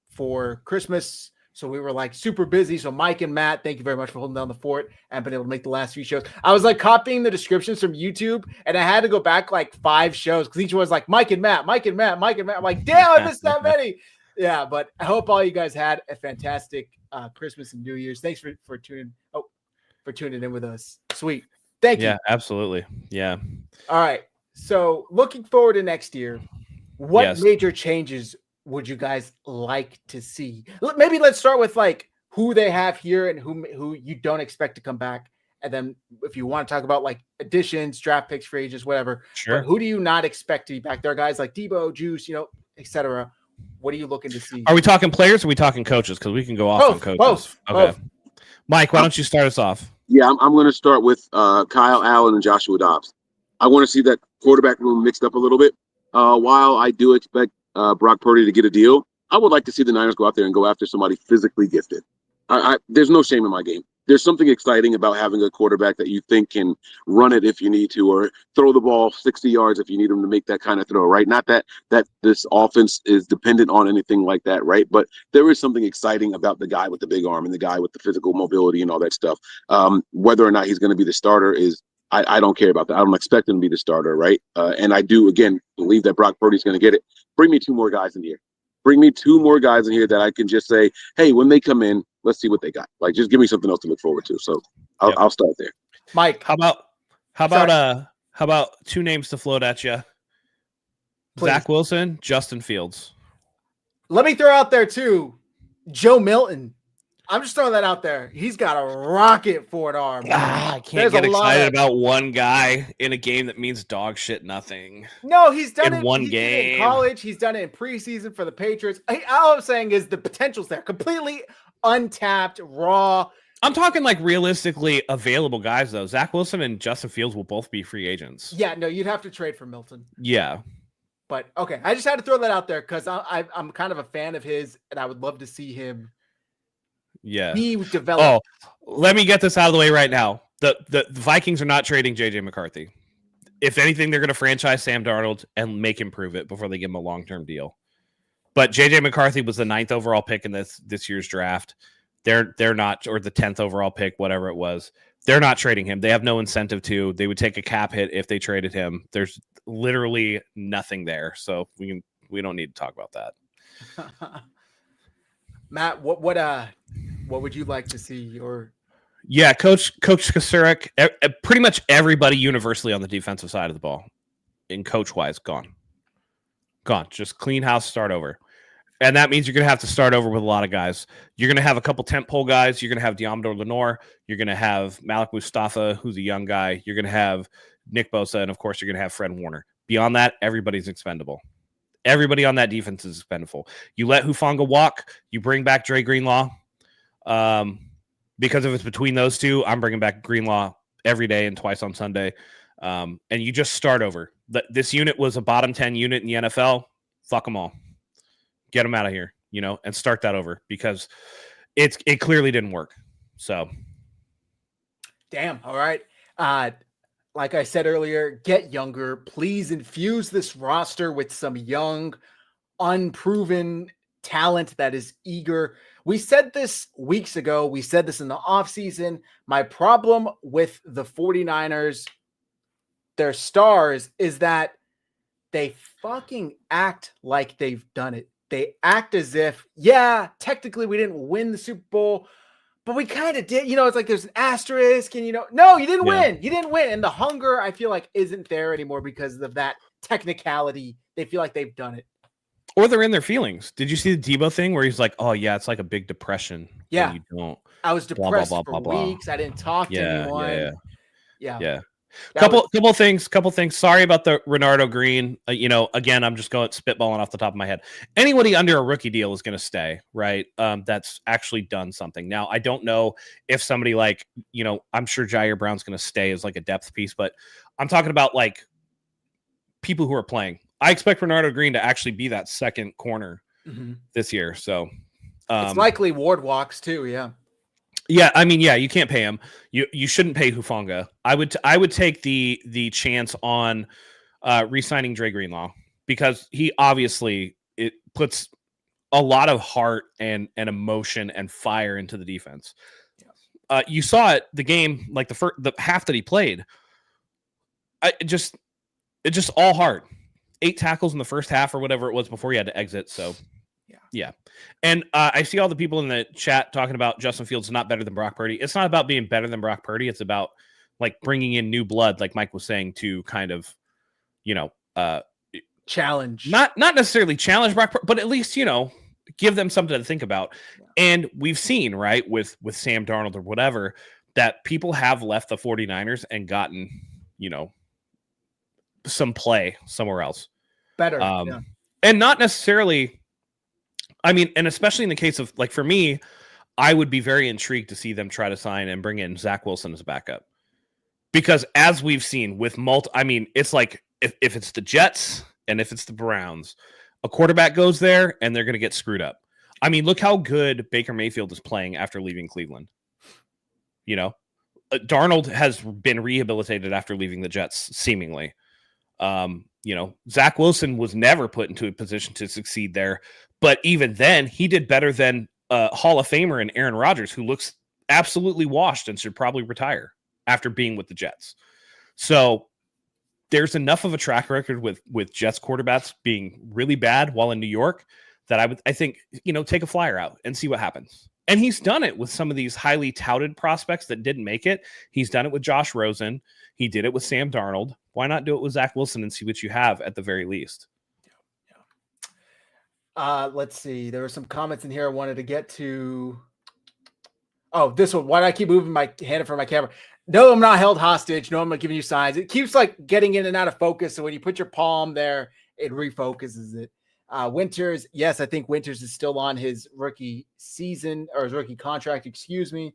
[SPEAKER 1] for Christmas. So we were like super busy. So Mike and Matt, thank you very much for holding down the fort and been able to make the last 3 shows. I was like copying the descriptions from YouTube and I had to go back like 5 shows because each one was like Mike and Matt. I'm like, damn, I missed that many. Yeah, but I hope all you guys had a fantastic Christmas and New Year's. Thanks for tuning in with us. Sweet. Thank you.
[SPEAKER 2] Yeah, absolutely. Yeah.
[SPEAKER 1] All right. So looking forward to next year, what major changes would you guys like to see? Maybe let's start with like who they have here and who you don't expect to come back. And then if you want to talk about like additions, draft picks, free agents, whatever.
[SPEAKER 2] Sure.
[SPEAKER 1] But who do you not expect to be back there? Guys like Debo, Juice, etc. What are you looking to see?
[SPEAKER 2] Are we talking players or are we talking coaches? Because we can go off on coaches.
[SPEAKER 1] Both.
[SPEAKER 2] Okay. Mike, why don't you start us off?
[SPEAKER 3] Yeah, I'm going to start with Kyle Allen and Joshua Dobbs. I want to see that quarterback room mixed up a little bit. While I do expect Brock Purdy to get a deal, I would like to see the Niners go out there and go after somebody physically gifted. There's no shame in my game. There's something exciting about having a quarterback that you think can run it if you need to, or throw the ball 60 yards if you need him to make that kind of throw, right? Not that this offense is dependent on anything like that, right? But there is something exciting about the guy with the big arm and the guy with the physical mobility and all that stuff. Whether or not he's going to be the starter is, I don't care about that. I don't expect him to be the starter, right? And I do, again, believe that Brock Purdy's going to get it. Bring me 2 more guys in here. Bring me 2 more guys in here that I can just say, hey, when they come in, let's see what they got. Like, just give me something else to look forward to. So I'll start there.
[SPEAKER 1] Mike,
[SPEAKER 2] how about 2 names to float at you? Please. Zach Wilson, Justin Fields.
[SPEAKER 1] Let me throw out there too, Joe Milton. I'm just throwing that out there. He's got a rocket for an arm.
[SPEAKER 2] I can't get excited about one guy in a game that means dog shit nothing.
[SPEAKER 1] No, he's done it
[SPEAKER 2] in one game.
[SPEAKER 1] In college, he's done it in preseason for the Patriots. All I'm saying is the potential's there. Completely untapped, raw.
[SPEAKER 2] I'm talking like realistically available guys, though. Zach Wilson and Justin Fields will both be free agents.
[SPEAKER 1] Yeah, no, you'd have to trade for Milton.
[SPEAKER 2] Yeah.
[SPEAKER 1] But, okay, I just had to throw that out there because I'm kind of a fan of his, and I would love to see him be developed.
[SPEAKER 2] Oh, let me get this out of the way right now. The Vikings are not trading J.J. McCarthy. If anything, they're going to franchise Sam Darnold and make him prove it before they give him a long-term deal. But J.J. McCarthy was the 9th overall pick in this year's draft. They're not, or the 10th overall pick, whatever it was. They're not trading him. They have no incentive to. They would take a cap hit if they traded him. There's literally nothing there. So we don't need to talk about that.
[SPEAKER 1] Matt, what would you like to see? Or
[SPEAKER 2] Coach Kasurik, pretty much everybody universally on the defensive side of the ball, in coach wise, gone. Just clean house, start over. And that means you're going to have to start over with a lot of guys. You're going to have a couple tentpole guys. You're going to have Deommodore Lenoir. You're going to have Malik Mustafa, who's a young guy. You're going to have Nick Bosa. And, of course, you're going to have Fred Warner. Beyond that, everybody's expendable. Everybody on that defense is expendable. You let Hufanga walk. You bring back Dre Greenlaw. Because if it's between those two, I'm bringing back Greenlaw every day and twice on Sunday. And you just start over. This unit was a bottom 10 unit in the NFL. Fuck them all. Get them out of here, and start that over because it clearly didn't work. So,
[SPEAKER 1] damn. All right. Like I said earlier, get younger. Please infuse this roster with some young, unproven talent that is eager. We said this weeks ago. We said this in the offseason. My problem with the 49ers, their stars, is that they fucking act like they've done it. They act as if, technically we didn't win the Super Bowl, but we kind of did. It's like there's an asterisk and, no, you didn't win. You didn't win. And the hunger, I feel like, isn't there anymore because of that technicality. They feel like they've done it.
[SPEAKER 2] Or they're in their feelings. Did you see the Debo thing where he's like, "Oh yeah, it's like a big depression
[SPEAKER 1] Yeah.
[SPEAKER 2] when you don't."
[SPEAKER 1] I was
[SPEAKER 2] Blah, blah,
[SPEAKER 1] depressed
[SPEAKER 2] blah,
[SPEAKER 1] for
[SPEAKER 2] blah, blah.
[SPEAKER 1] weeks. I didn't talk to anyone. Yeah.
[SPEAKER 2] Couple things. Sorry about the Renardo Green. Again, I'm just going spitballing off the top of my head. Anybody under a rookie deal is going to stay, right? That's actually done something. Now, I don't know if somebody like, I'm sure Jair Brown's going to stay as like a depth piece, but I'm talking about like people who are playing. I expect Renardo Green to actually be that second corner this year. So
[SPEAKER 1] it's likely Ward walks too. Yeah.
[SPEAKER 2] Yeah, I mean, you can't pay him. You shouldn't pay Hufanga. I would take the chance on re-signing Dre Greenlaw because he obviously it puts a lot of heart and emotion and fire into the defense. Yeah. You saw it the game like the half that he played. It's just all heart. 8 tackles in the first half or whatever it was before he had to exit. So. Yeah. And I see all the people in the chat talking about Justin Fields not better than Brock Purdy. It's not about being better than Brock Purdy. It's about like bringing in new blood, like Mike was saying, to kind of,
[SPEAKER 1] challenge.
[SPEAKER 2] Not necessarily challenge Brock, but at least, give them something to think about. Yeah. And we've seen, right, with Sam Darnold or whatever, that people have left the 49ers and gotten, some play somewhere else.
[SPEAKER 1] Better.
[SPEAKER 2] And not necessarily... I mean, and especially in the case of, like, for me, I would be very intrigued to see them try to sign and bring in Zach Wilson as a backup. Because as we've seen with it's like if it's the Jets and if it's the Browns, a quarterback goes there and they're going to get screwed up. I mean, look how good Baker Mayfield is playing after leaving Cleveland. Darnold has been rehabilitated after leaving the Jets, seemingly. Zach Wilson was never put into a position to succeed there. But even then, he did better than Hall of Famer and Aaron Rodgers, who looks absolutely washed and should probably retire after being with the Jets. So there's enough of a track record with Jets quarterbacks being really bad while in New York that I think, take a flyer out and see what happens. And he's done it with some of these highly touted prospects that didn't make it. He's done it with Josh Rosen. He did it with Sam Darnold. Why not do it with Zach Wilson and see what you have at the very least?
[SPEAKER 1] Let's see. There were some comments in here I wanted to get to. Oh, this one. Why do I keep moving my hand in front of my camera? No, I'm not held hostage. No, I'm not giving you signs. It keeps like getting in and out of focus. So when you put your palm there, it refocuses it. Winters. Yes, I think Winters is still on his rookie season or his rookie contract. Excuse me.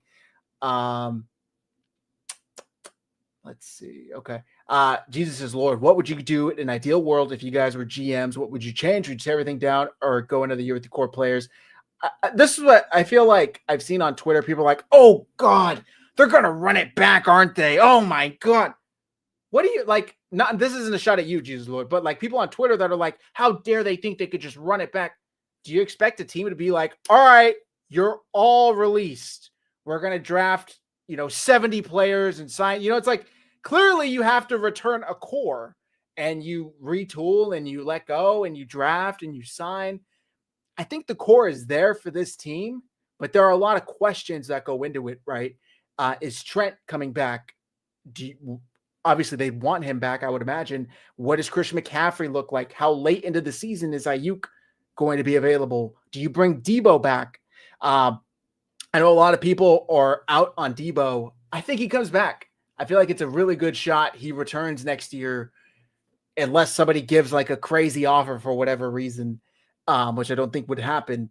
[SPEAKER 1] Let's see. Okay. Jesus is Lord. What would you do in an ideal world if you guys were GMs? What would you change? Would you tear everything down or go another year with the core players? This is what I feel like I've seen on Twitter. People are like, oh God, they're going to run it back, aren't they? Oh my God. What do you like? Not, this isn't a shot at you, Jesus Lord, but like people on Twitter that are like, how dare they think they could just run it back? Do you expect a team to be like, all right, you're all released. We're going to draft, 70 players and sign, it's like, clearly, you have to return a core and you retool and you let go and you draft and you sign. I think the core is there for this team, but there are a lot of questions that go into it, right? Is Trent coming back? Obviously, they want him back, I would imagine. What does Christian McCaffrey look like? How late into the season is Ayuk going to be available? Do you bring Debo back? I know a lot of people are out on Debo. I think he comes back. I feel like it's a really good shot. He returns next year unless somebody gives like a crazy offer for whatever reason, which I don't think would happen.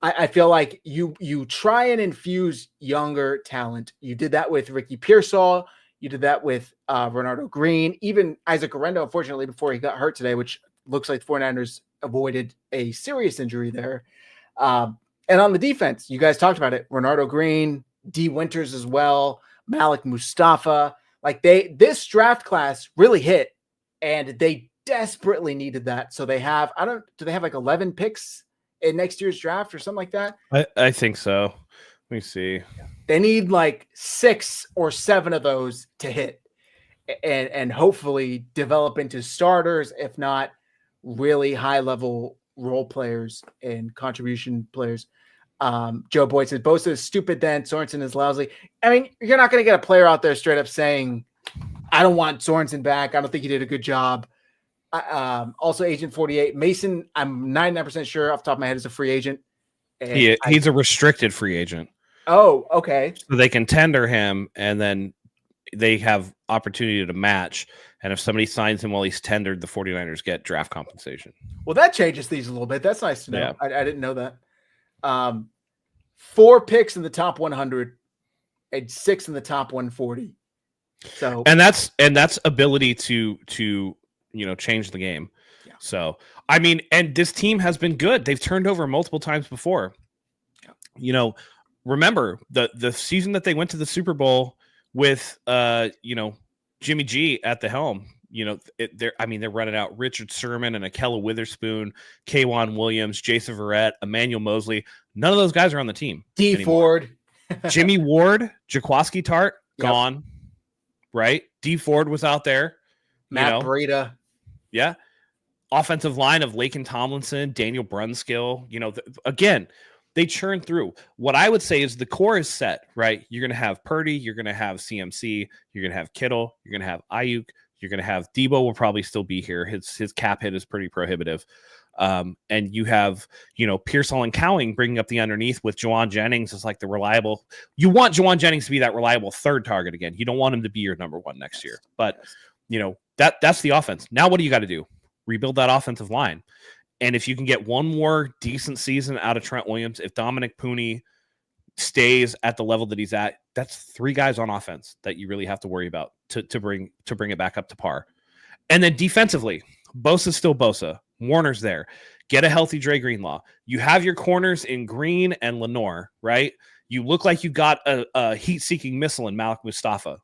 [SPEAKER 1] I feel like you try and infuse younger talent. You did that with Ricky Pearsall. You did that with Renardo Green. Even Isaac Orendo, unfortunately, before he got hurt today, which looks like the 49ers avoided a serious injury there. And on the defense, you guys talked about it. Renardo Green, D. Winters as well. Malik Mustafa, like this draft class really hit and they desperately needed that. So they have, do they have like 11 picks in next year's draft or something like that?
[SPEAKER 2] I think so. Let me see.
[SPEAKER 1] They need like 6 or 7 of those to hit and hopefully develop into starters, if not really high level role players and contribution players. Joe Boyd says, Bosa is stupid then, Sorensen is lousy. I mean, you're not going to get a player out there straight up saying, I don't want Sorensen back. I don't think he did a good job. Also Agent 48. Mason, I'm 99% sure off the top of my head is a free agent. And
[SPEAKER 2] He's a restricted free agent.
[SPEAKER 1] Oh, okay.
[SPEAKER 2] So they can tender him, and then they have opportunity to match. And if somebody signs him while he's tendered, the 49ers get draft compensation.
[SPEAKER 1] Well, that changes things a little bit. That's nice to know.
[SPEAKER 2] Yeah.
[SPEAKER 1] I didn't know that. 4 picks in the top 100 and 6 in the top 140. So
[SPEAKER 2] and that's ability to change the game.
[SPEAKER 1] Yeah.
[SPEAKER 2] So I mean, and this team has been good. They've turned over multiple times before. Yeah. Remember the season that they went to the Super Bowl with Jimmy G at the helm. They're running out Richard Sherman and Akella Witherspoon, K'Wan Williams, Jason Verrett, Emmanuel Mosley. None of those guys are on the team.
[SPEAKER 1] D
[SPEAKER 2] anymore.
[SPEAKER 1] Ford,
[SPEAKER 2] Jimmy Ward, Jaquaski Tart,
[SPEAKER 1] Yep.
[SPEAKER 2] gone. Right? D Ford was out there.
[SPEAKER 1] Matt Breida.
[SPEAKER 2] Yeah. Offensive line of Laken Tomlinson, Daniel Brunskill. Again, they churn through. What I would say is the core is set, right? You're going to have Purdy. You're going to have CMC. You're going to have Kittle. You're going to have Ayuk. You're going to have Debo will probably still be here. His cap hit is pretty prohibitive. And you have, Pearsall and Cowing bringing up the underneath with Jauan Jennings as like the reliable. You want Jauan Jennings to be that reliable third target again. You don't want him to be your number one next year. But, that's the offense. Now what do you got to do? Rebuild that offensive line. And if you can get one more decent season out of Trent Williams, if Dominic Pooney stays at the level that he's at, that's 3 guys on offense that you really have to worry about to bring it back up to par. And then defensively, Bosa's still Bosa. Warner's there. Get a healthy Dre Greenlaw. You have your corners in Green and Lenore, right? You look like you got a heat-seeking missile in Malik Mustafa.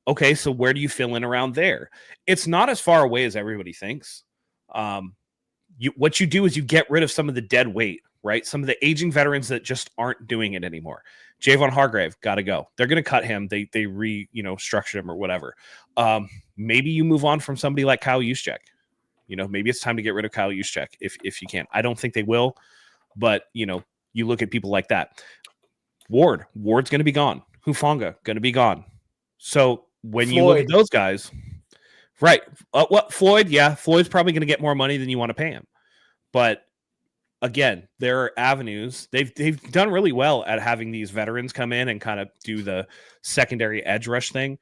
[SPEAKER 2] Okay, so where do you fill in around there? It's not as far away as everybody thinks. What you do is you get rid of some of the dead weight, right? Some of the aging veterans that just aren't doing it anymore. Javon Hargrave, got to go. They're going to cut him. They structured him or whatever. Maybe you move on from somebody like Kyle Juszczyk. Maybe it's time to get rid of Kyle Juszczyk if you can. I don't think they will, but you look at people like that. Ward's going to be gone. Hufanga going to be gone. So when
[SPEAKER 1] Floyd.
[SPEAKER 2] You look at those guys, right? Floyd? Yeah, Floyd's probably going to get more money than you want to pay him. But again, there are avenues. They've done really well at having these veterans come in and kind of do the secondary edge rush thing.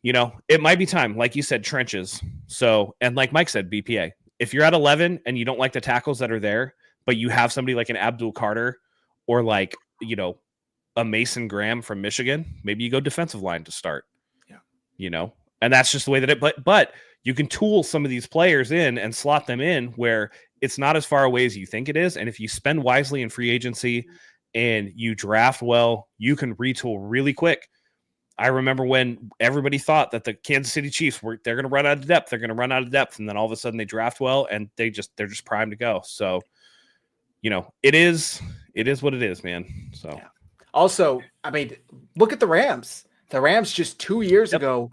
[SPEAKER 2] It might be time, like you said, trenches. So, and like Mike said, BPA. If you're at 11 and you don't like the tackles that are there, but you have somebody like an Abdul Carter or like, a Mason Graham from Michigan, maybe you go defensive line to start. Yeah. And that's just the way that but you can tool some of these players in and slot them in where it's not as far away as you think it is. And if you spend wisely in free agency and you draft well, you can retool really quick. I remember when everybody thought that the Kansas City Chiefs they're going to run out of depth. They're going to run out of depth. And then all of a sudden they draft well and they're just primed to go. So, it is what it is, man. So
[SPEAKER 1] yeah. Also, look at the Rams. The Rams just 2 years ago,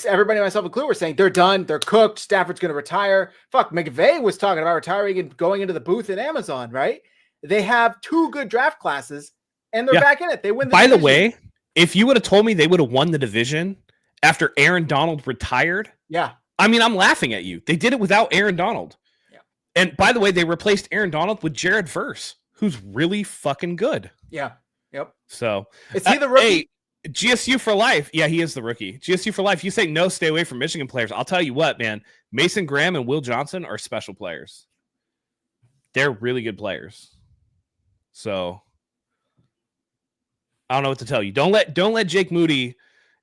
[SPEAKER 1] everybody, myself included, were saying they're done, they're cooked, Stafford's going to retire. Fuck, McVay was talking about retiring and going into the booth at Amazon, right? They have 2 good draft classes, and they're back in it. They win the division.
[SPEAKER 2] By the way, if you would have told me they would have won the division after Aaron Donald retired, I'm laughing at you. They did it without Aaron Donald. Yeah. And by the way, they replaced Aaron Donald with Jared Verse, who's really fucking good.
[SPEAKER 1] Yeah. Yep.
[SPEAKER 2] So
[SPEAKER 1] is he the rookie?
[SPEAKER 2] Hey, GSU for life. Yeah, he is the rookie. GSU for life. You say no, stay away from Michigan players. I'll tell you what, man. Mason Graham and Will Johnson are special players. They're really good players. So I don't know what to tell you. Don't let Jake Moody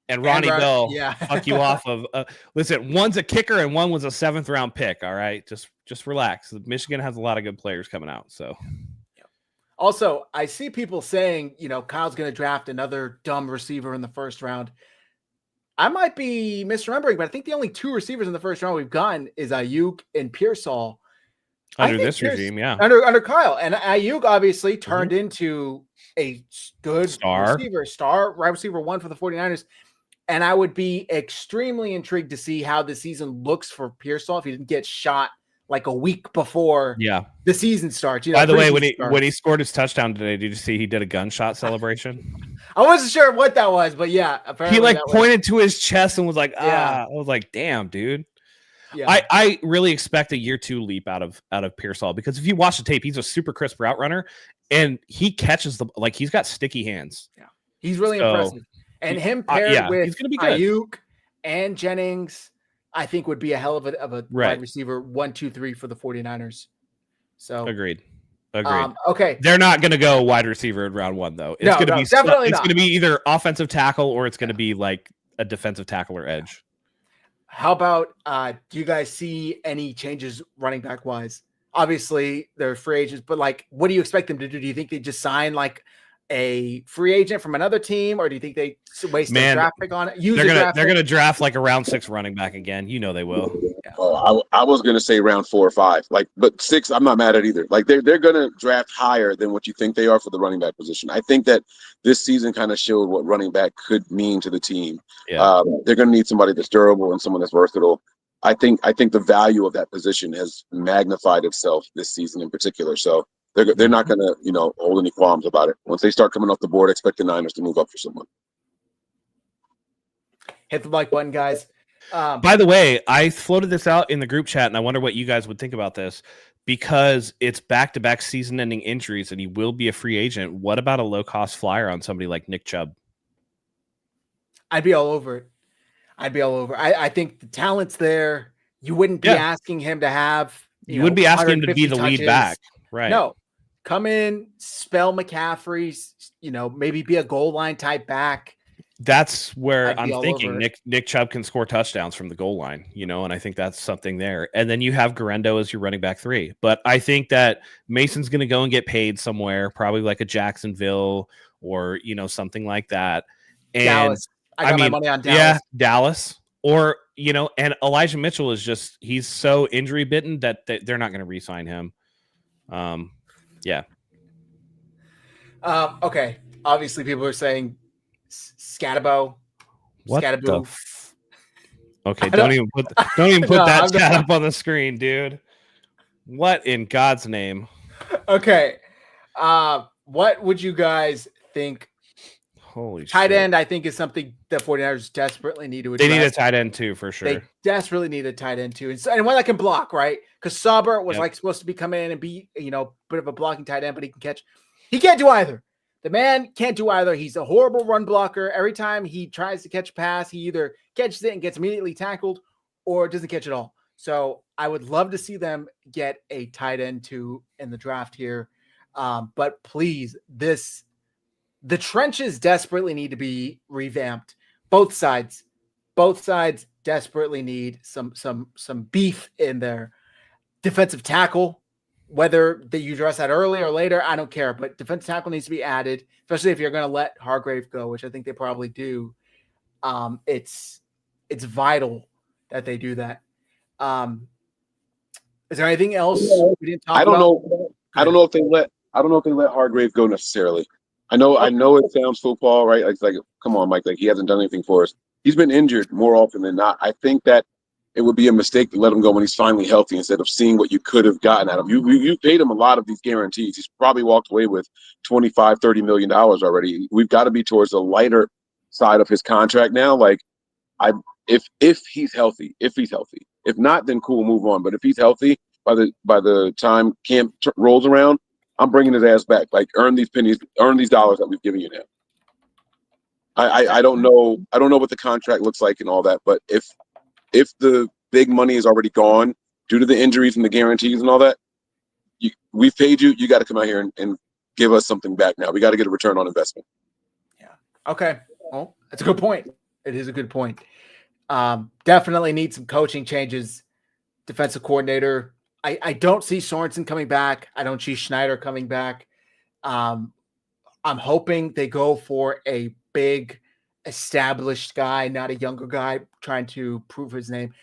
[SPEAKER 2] and Ronnie Bell fuck you off of. Listen, one's a kicker and one was a 7th round pick. All right, just relax. Michigan has a lot of good players coming out. So.
[SPEAKER 1] Also, I see people saying, Kyle's going to draft another dumb receiver in the first round. I might be misremembering, but I think the only 2 receivers in the first round we've gotten is Ayuk and Pearsall.
[SPEAKER 2] Under this regime, yeah.
[SPEAKER 1] Under Kyle. And Ayuk obviously turned into a good
[SPEAKER 2] star
[SPEAKER 1] wide receiver 1 for the 49ers. And I would be extremely intrigued to see how the season looks for Pearsall if he didn't get shot like a week before the season starts.
[SPEAKER 2] By the way, when he scored his touchdown today, did you see he did a gunshot celebration?
[SPEAKER 1] I wasn't sure what that was, but yeah.
[SPEAKER 2] Apparently he pointed to his chest and was like, I was like, damn, dude.
[SPEAKER 1] Yeah.
[SPEAKER 2] I really expect a year 2 leap out of Pearsall, because if you watch the tape, he's a super crisp route runner, and he catches he's got sticky hands.
[SPEAKER 1] Yeah, he's really impressive. And him paired with
[SPEAKER 2] he's gonna be good.
[SPEAKER 1] Ayuk and Jennings, I think would be a hell of a wide receiver 1, 2, 3 for the 49ers. So
[SPEAKER 2] agreed.
[SPEAKER 1] Okay,
[SPEAKER 2] they're not going to go wide receiver in round 1 though. It's going to be
[SPEAKER 1] definitely
[SPEAKER 2] it's going to be either offensive tackle or it's going to be like a defensive tackle or edge.
[SPEAKER 1] How about do you guys see any changes running back wise? Obviously they're free agents, but like, what do you expect them to do? Do you think they just sign like a free agent from another team, or do you think they waste their draft pick on it?
[SPEAKER 2] They're gonna draft like a round 6 running back again. You know they will.
[SPEAKER 3] Yeah. I was gonna say round 4 or 5, but 6 I'm not mad at either. Like they're gonna draft higher than what you think they are for the running back position. I think that this season kind of showed what running back could mean to the team.
[SPEAKER 2] Yeah.
[SPEAKER 3] They're gonna need somebody that's durable and someone that's versatile. I think the value of that position has magnified itself this season in particular. So they're not going to, hold any qualms about it. Once they start coming off the board, expect the Niners to move up for someone.
[SPEAKER 1] Hit the like button, guys.
[SPEAKER 2] By the way, I floated this out in the group chat, and I wonder what you guys would think about this, because it's back-to-back season-ending injuries, and he will be a free agent. What about a low-cost flyer on somebody like Nick Chubb?
[SPEAKER 1] I'd be all over it. I think the talent's there. You wouldn't be asking him to have.
[SPEAKER 2] You wouldn't be asking him to be the lead back. Right.
[SPEAKER 1] No, come in, spell McCaffrey's, maybe be a goal line type back.
[SPEAKER 2] That's where I'm thinking Nick Chubb can score touchdowns from the goal line, and I think that's something there. And then you have Garendo as your running back 3. But I think that Mason's going to go and get paid somewhere, probably like a Jacksonville or, something like that. And
[SPEAKER 1] Dallas. I got my money on Dallas.
[SPEAKER 2] Yeah, Dallas. Or, and Elijah Mitchell is he's so injury bitten that they're not going to re-sign him. Yeah.
[SPEAKER 1] Okay. Obviously, people are saying Scatabo.
[SPEAKER 2] What
[SPEAKER 1] Scataboo.
[SPEAKER 2] Okay, don't even put that stat up on the screen, dude. What in God's name?
[SPEAKER 1] Okay. What would you guys think?
[SPEAKER 2] Holy
[SPEAKER 1] tight
[SPEAKER 2] shit.
[SPEAKER 1] end, I think, is something the 49ers desperately need to address.
[SPEAKER 2] They need a tight end too, for sure.
[SPEAKER 1] They desperately need a tight end too. And one that can block, right? Because Sauber was supposed to be coming in and be, bit of a blocking tight end, but he can catch. He can't do either. The man can't do either. He's a horrible run blocker. Every time he tries to catch a pass, he either catches it and gets immediately tackled or doesn't catch it all. So I would love to see them get a tight end too in the draft here. But please, the trenches desperately need to be revamped. Both sides desperately need some beef in there. Defensive tackle, whether that you address that early or later, I don't care. But defensive tackle needs to be added, especially if you're going to let Hargrave go, which I think they probably do. It's vital that they do that. Is there anything else we didn't talk about?
[SPEAKER 3] I don't know if they let Hargrave go necessarily. I know it sounds football, right? It's like, come on, Mike, like he hasn't done anything for us. He's been injured more often than not. I think that it would be a mistake to let him go when he's finally healthy instead of seeing what you could have gotten out of him. You paid him a lot of these guarantees. He's probably walked away with $25-30 million already. We've got to be towards the lighter side of his contract now. Like, if he's healthy. If not, then cool, move on. But if he's healthy by the time camp rolls around, I'm bringing his ass back. Like, earn these pennies, earn these dollars that we've given you now. I don't know what the contract looks like and all that, but if the big money is already gone due to the injuries and the guarantees and all that, we've paid you. You got to come out here and give us something back now. We got to get a return on investment.
[SPEAKER 1] Yeah. Okay. Well, that's a good point. It is a good point. Definitely need some coaching changes. Defensive coordinator. I don't see Sorensen coming back. I don't see Schneider coming back. I'm hoping they go for a big established guy, not a younger guy trying to prove his name.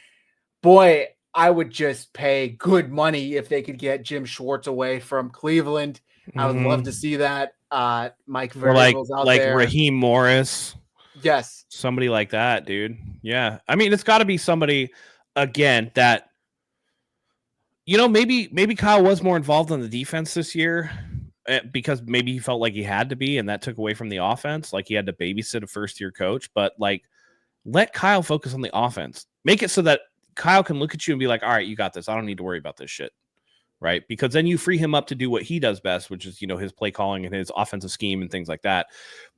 [SPEAKER 1] Boy, I would just pay good money if they could get Jim Schwartz away from Cleveland. I would love to see that. Mike Vrabel's out
[SPEAKER 2] like
[SPEAKER 1] there.
[SPEAKER 2] Raheem Morris.
[SPEAKER 1] Yes.
[SPEAKER 2] Somebody like that, dude. Yeah. I mean, it's got to be somebody, again, that, maybe Kyle was more involved on the defense this year because maybe he felt like he had to be, and that took away from the offense. Like, he had to babysit a first-year coach. But, like, let Kyle focus on the offense. Make it so that Kyle can look at you and be like, all right, you got this. I don't need to worry about this shit. Right. Because then you free him up to do what he does best, which is, his play calling and his offensive scheme and things like that.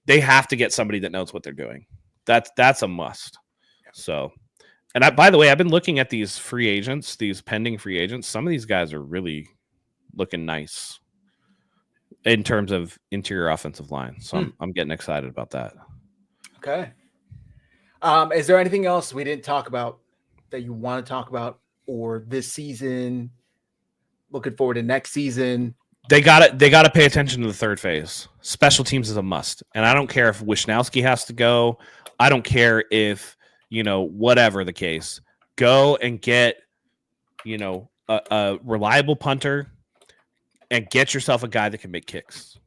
[SPEAKER 2] They have to get somebody that knows what they're doing. That's a must. So, and by the way, I've been looking at these free agents, these pending free agents. Some of these guys are really looking nice in terms of interior offensive line. So I'm getting excited about that.
[SPEAKER 1] Okay. Is there anything else we didn't talk about that you want to talk about, or this season? Looking forward to next season.
[SPEAKER 2] They got to pay attention to the third phase. Special teams is a must. And I don't care if Wisnowski has to go. I don't care if, whatever the case. Go and get, a reliable punter and get yourself a guy that can make kicks.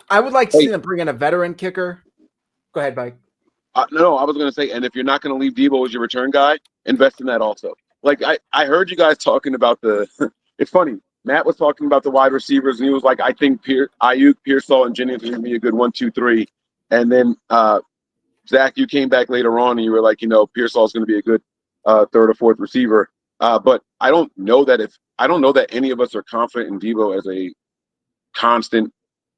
[SPEAKER 1] I would like to see them bring in a veteran kicker. Go ahead, Mike.
[SPEAKER 3] No, I was going to say, and if you're not going to leave Debo as your return guy, invest in that also. Like, I heard you guys talking about it's funny. Matt was talking about the wide receivers, and he was like, I think Ayuk, Pearsall, and Jennings are going to be a good 1, 2, 3. And then, Zach, you came back later on, and you were like, Pearsall is going to be a good third or fourth receiver. But I don't know that any of us are confident in Debo as a constant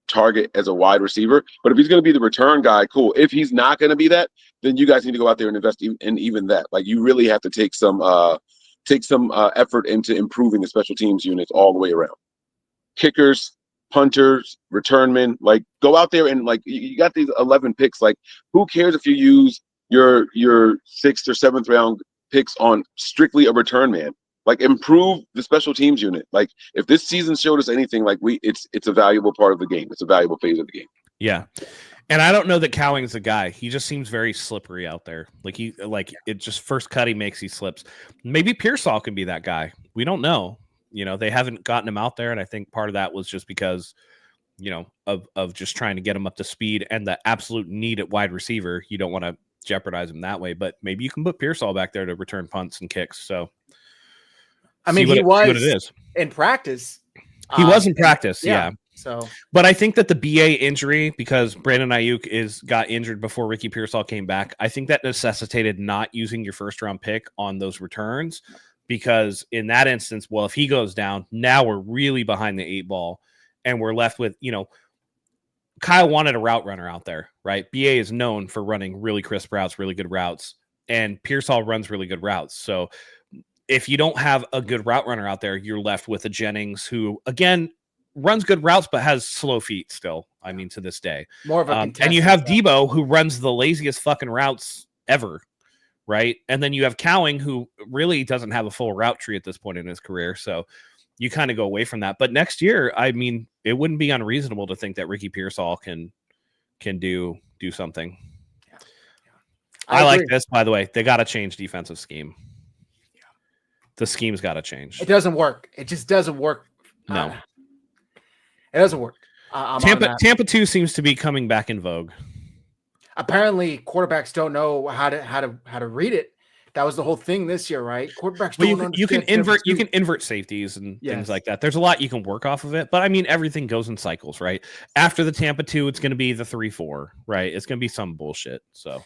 [SPEAKER 3] target as a wide receiver. But if he's going to be the return guy, cool. If he's not going to be that, then you guys need to go out there and invest in even that. Like, you really have to take some effort into improving the special teams units all the way around. Kickers, punters, returnmen, like, go out there and, like, you got these 11 picks. Like, who cares if you use your 6th or 7th round picks on strictly a return man? Like, improve the special teams unit. Like, if this season showed us anything, like, it's a valuable part of the game. It's a valuable phase of the game.
[SPEAKER 2] Yeah. And I don't know that Cowing's the guy. He just seems very slippery out there. It just first cut he makes, he slips. Maybe Pearsall can be that guy. We don't know. They haven't gotten him out there, and I think part of that was just because, of just trying to get him up to speed and the absolute need at wide receiver. You don't want to jeopardize him that way, but maybe you can put Pearsall back there to return punts and kicks. So,
[SPEAKER 1] I mean, he was in practice.
[SPEAKER 2] He was in practice, yeah.
[SPEAKER 1] So,
[SPEAKER 2] but I think that the BA injury, because Brandon Ayuk got injured before Ricky Pearsall came back, I think that necessitated not using your first round pick on those returns, because in that instance, well, if he goes down, now we're really behind the 8 ball, and we're left with, Kyle wanted a route runner out there, right? BA is known for running really crisp routes, really good routes, and Pearsall runs really good routes. So if you don't have a good route runner out there, you're left with a Jennings who, again, runs good routes, but has slow feet still. I mean, to this day.
[SPEAKER 1] More of a
[SPEAKER 2] and you have Debo, who runs the laziest fucking routes ever, right? And then you have Cowing, who really doesn't have a full route tree at this point in his career. So you kind of go away from that. But next year, I mean, it wouldn't be unreasonable to think that Ricky Pearsall can do something.
[SPEAKER 1] Yeah.
[SPEAKER 2] I like this, by the way. They got to change defensive scheme. The scheme's got to change.
[SPEAKER 1] It doesn't work. It just doesn't work.
[SPEAKER 2] No.
[SPEAKER 1] It doesn't work.
[SPEAKER 2] Tampa 2 seems to be coming back in vogue.
[SPEAKER 1] Apparently, quarterbacks don't know how to read it. That was the whole thing this year, right? Quarterbacks don't understand.
[SPEAKER 2] You can invert safeties and things like that. There's a lot you can work off of it, but I mean, everything goes in cycles, right? After the Tampa 2, it's going to be the 3-4, right? It's going to be some bullshit. So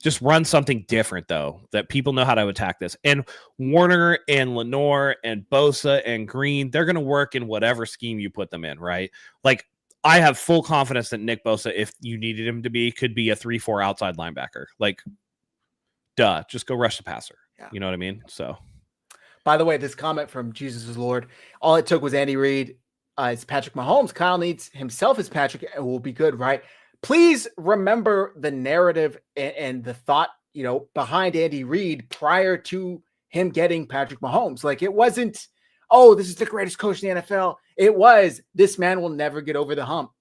[SPEAKER 2] just run something different, though, that people know how to attack this. And Warner and Lenore and Bosa and Green, they're going to work in whatever scheme you put them in, right? Like, I have full confidence that Nick Bosa, if you needed him to be, could be a 3-4 outside linebacker. Like, duh, just go rush the passer. Yeah. You know what I mean? So,
[SPEAKER 1] by the way, this comment from Jesus is Lord, all it took was Andy Reid. It's Patrick Mahomes. Kyle needs himself as Patrick. It will be good, right? Please remember the narrative and the thought, behind Andy Reid prior to him getting Patrick Mahomes. Like, it wasn't, oh, this is the greatest coach in the NFL. It was, this man will never get over the hump.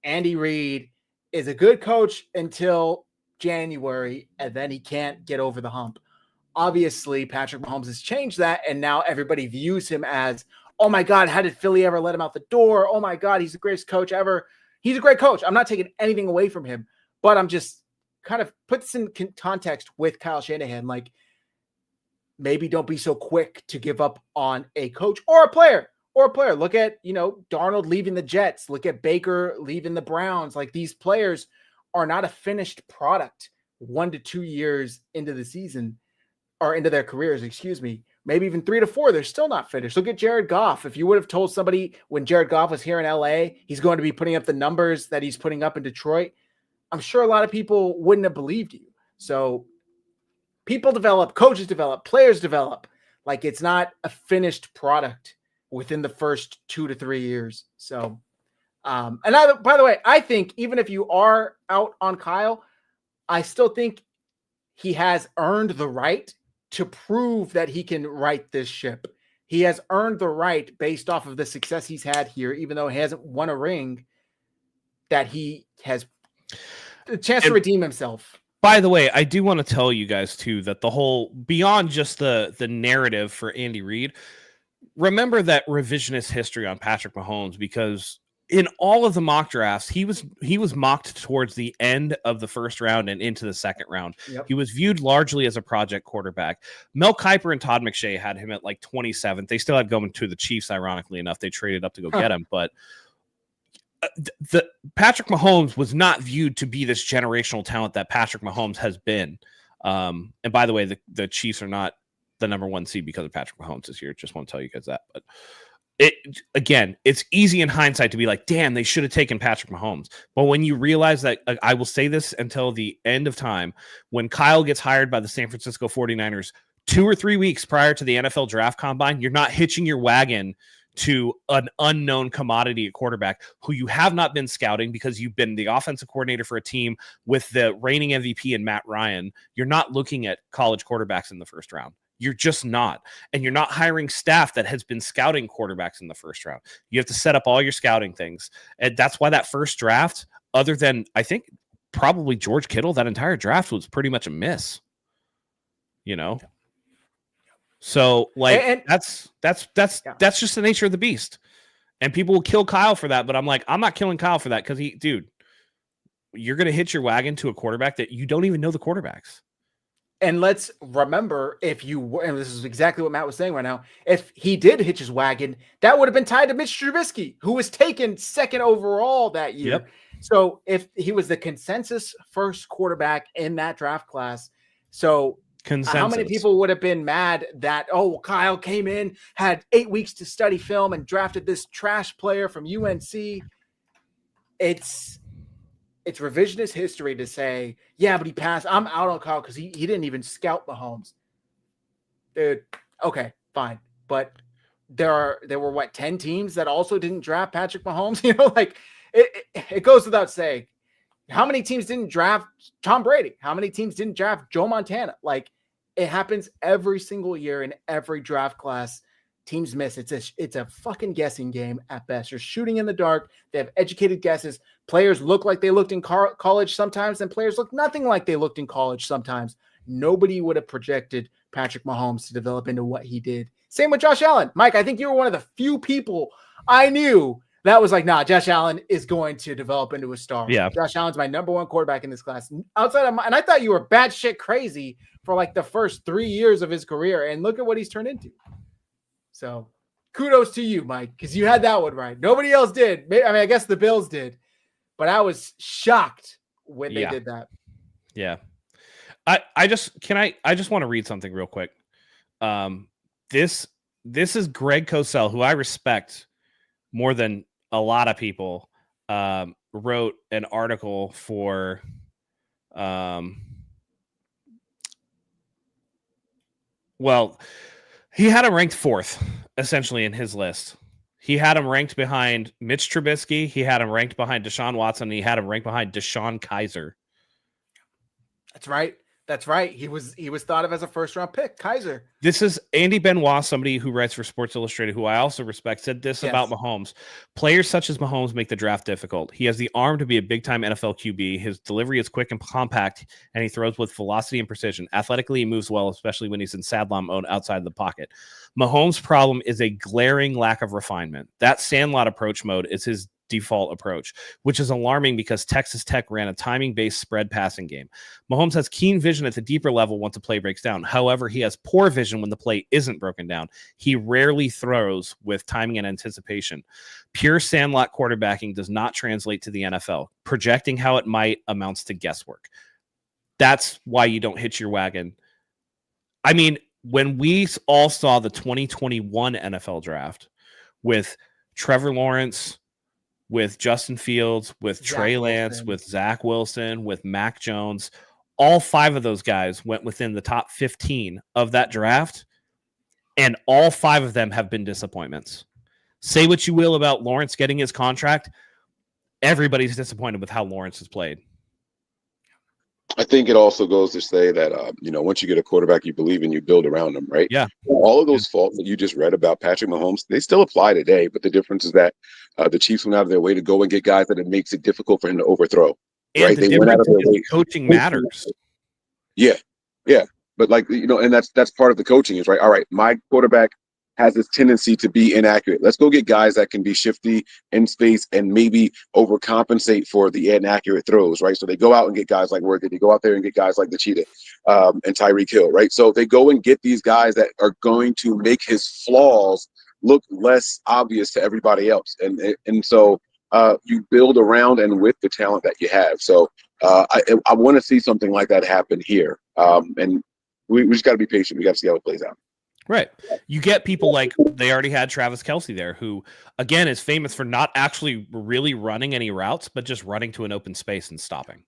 [SPEAKER 1] Andy Reid is a good coach until January, and then he can't get over the hump. Obviously, Patrick Mahomes has changed that, and now everybody views him as, oh my God, how did Philly ever let him out the door? Oh my God, he's the greatest coach ever. He's a great coach. I'm not taking anything away from him, but I'm just kind of put this in context with Kyle Shanahan. Like, maybe don't be so quick to give up on a coach or a player. Look at, Darnold leaving the Jets. Look at Baker leaving the Browns. Like, these players are not a finished product 1 to 2 years into the season or into their careers, maybe even 3 to 4, they're still not finished. Look at Jared Goff. If you would have told somebody when Jared Goff was here in LA, he's going to be putting up the numbers that he's putting up in Detroit, I'm sure a lot of people wouldn't have believed you. So people develop, coaches develop, players develop. Like, it's not a finished product within the first 2 to 3 years. So, by the way, I think even if you are out on Kyle, I still think he has earned the right to prove that he can right this ship. He has earned the right based off of the success he's had here, even though he hasn't won a ring, that he has a chance to redeem himself.
[SPEAKER 2] By the way, I do want to tell you guys too that the whole, beyond just the narrative for Andy Reid, remember that revisionist history on Patrick Mahomes, because in all of the mock drafts, he was mocked towards the end of the first round and into the second round.
[SPEAKER 1] Yep.
[SPEAKER 2] He was viewed largely as a project quarterback. Mel Kiper and Todd McShay had him at like 27th. They still had going to the Chiefs, ironically enough. They traded up to go get him. But the Patrick Mahomes was not viewed to be this generational talent that Patrick Mahomes has been. And by the way, the Chiefs are not the number 1 seed because of Patrick Mahomes this year. Just want to tell you guys that. But it's easy in hindsight to be like, damn, they should have taken Patrick Mahomes. But when you realize that, I will say this until the end of time, when Kyle gets hired by the San Francisco 49ers 2 or 3 weeks prior to the NFL draft combine, you're not hitching your wagon to an unknown commodity at quarterback who you have not been scouting because you've been the offensive coordinator for a team with the reigning MVP and Matt Ryan. You're not looking at college quarterbacks in the first round. You're just not. And you're not hiring staff that has been scouting quarterbacks in the first round. You have to set up all your scouting things. And that's why that first draft, other than I think probably George Kittle, that entire draft was pretty much a miss. You know? So like that's just the nature of the beast. And people will kill Kyle for that, but I'm like, I'm not killing Kyle for that because you're gonna hitch your wagon to a quarterback that you don't even know the quarterbacks.
[SPEAKER 1] And let's remember, and this is exactly what Matt was saying right now, if he did hitch his wagon, that would have been tied to Mitch Trubisky, who was taken 2nd overall that year.
[SPEAKER 2] Yep.
[SPEAKER 1] So if he was the consensus first quarterback in that draft class, so how many people would have been mad that, Kyle came in, had 8 weeks to study film and drafted this trash player from UNC? It's revisionist history to say, yeah, but he passed. I'm out on Kyle because he didn't even scout Mahomes. Dude, okay, fine. But there were 10 teams that also didn't draft Patrick Mahomes? Like it goes without saying. How many teams didn't draft Tom Brady? How many teams didn't draft Joe Montana? Like, it happens every single year in every draft class. Teams miss. It's a fucking guessing game at best. You're shooting in the dark. They have educated guesses. Players look like they looked in college sometimes, and players look nothing like they looked in college sometimes. Nobody would have projected Patrick Mahomes to develop into what he did. Same with Josh Allen. Mike, I think you were one of the few people I knew that was like, nah, Josh Allen is going to develop into a star.
[SPEAKER 2] Yeah.
[SPEAKER 1] Josh Allen's my number 1 quarterback in this class. And I thought you were batshit crazy for like the first 3 years of his career, and look at what he's turned into. So kudos to you, Mike, because you had that one right. Nobody else did. I guess the Bills did, but I was shocked when they did that.
[SPEAKER 2] Yeah. I just want to read something real quick. This is Greg Cosell, who I respect more than a lot of people, wrote an article for he had him ranked 4th, essentially, in his list. He had him ranked behind Mitch Trubisky. He had him ranked behind Deshaun Watson. And he had him ranked behind Deshaun Kaiser.
[SPEAKER 1] That's right. That's right. He was thought of as a first-round pick, Kaiser.
[SPEAKER 2] This is Andy Benoit, somebody who writes for Sports Illustrated, who I also respect, said this about Mahomes. Players such as Mahomes make the draft difficult. He has the arm to be a big-time NFL QB. His delivery is quick and compact, and he throws with velocity and precision. Athletically, he moves well, especially when he's in Sandlot mode outside the pocket. Mahomes' problem is a glaring lack of refinement. That Sandlot approach mode is his default approach, which is alarming because Texas Tech ran a timing-based spread passing game. Mahomes has keen vision at the deeper level once a play breaks down. However, he has poor vision when the play isn't broken down. He rarely throws with timing and anticipation. Pure Sandlot quarterbacking does not translate to the NFL. Projecting how it might amounts to guesswork. That's why you don't hitch your wagon. I mean, when we all saw the 2021 NFL draft with Trevor Lawrence, with Justin Fields, with Trey Lance, with Zach Wilson, with Mac Jones, all 5 of those guys went within the top 15 of that draft, and all 5 of them have been disappointments. Say what you will about Lawrence getting his contract, everybody's disappointed with how Lawrence has played.
[SPEAKER 3] I think it also goes to say that, once you get a quarterback you believe in, you build around them, right?
[SPEAKER 2] Yeah.
[SPEAKER 3] All of those faults that you just read about Patrick Mahomes, they still apply today. But the difference is that the Chiefs went out of their way to go and get guys that it makes it difficult for him to overthrow.
[SPEAKER 2] And
[SPEAKER 3] right?
[SPEAKER 2] They went out of their way. Coaching matters.
[SPEAKER 3] Yeah. But and that's part of the coaching is, right, all right, my quarterback has this tendency to be inaccurate. Let's go get guys that can be shifty in space and maybe overcompensate for the inaccurate throws, right? So they go out and get guys like Worthy. They go out there and get guys like the Cheetah and Tyreek Hill, right? So they go and get these guys that are going to make his flaws look less obvious to everybody else. And so you build around and with the talent that you have. So I want to see something like that happen here. And we just got to be patient. We got to see how it plays out.
[SPEAKER 2] Right. You get people like they already had Travis Kelce there, who, again, is famous for not actually really running any routes, but just running to an open space and stopping.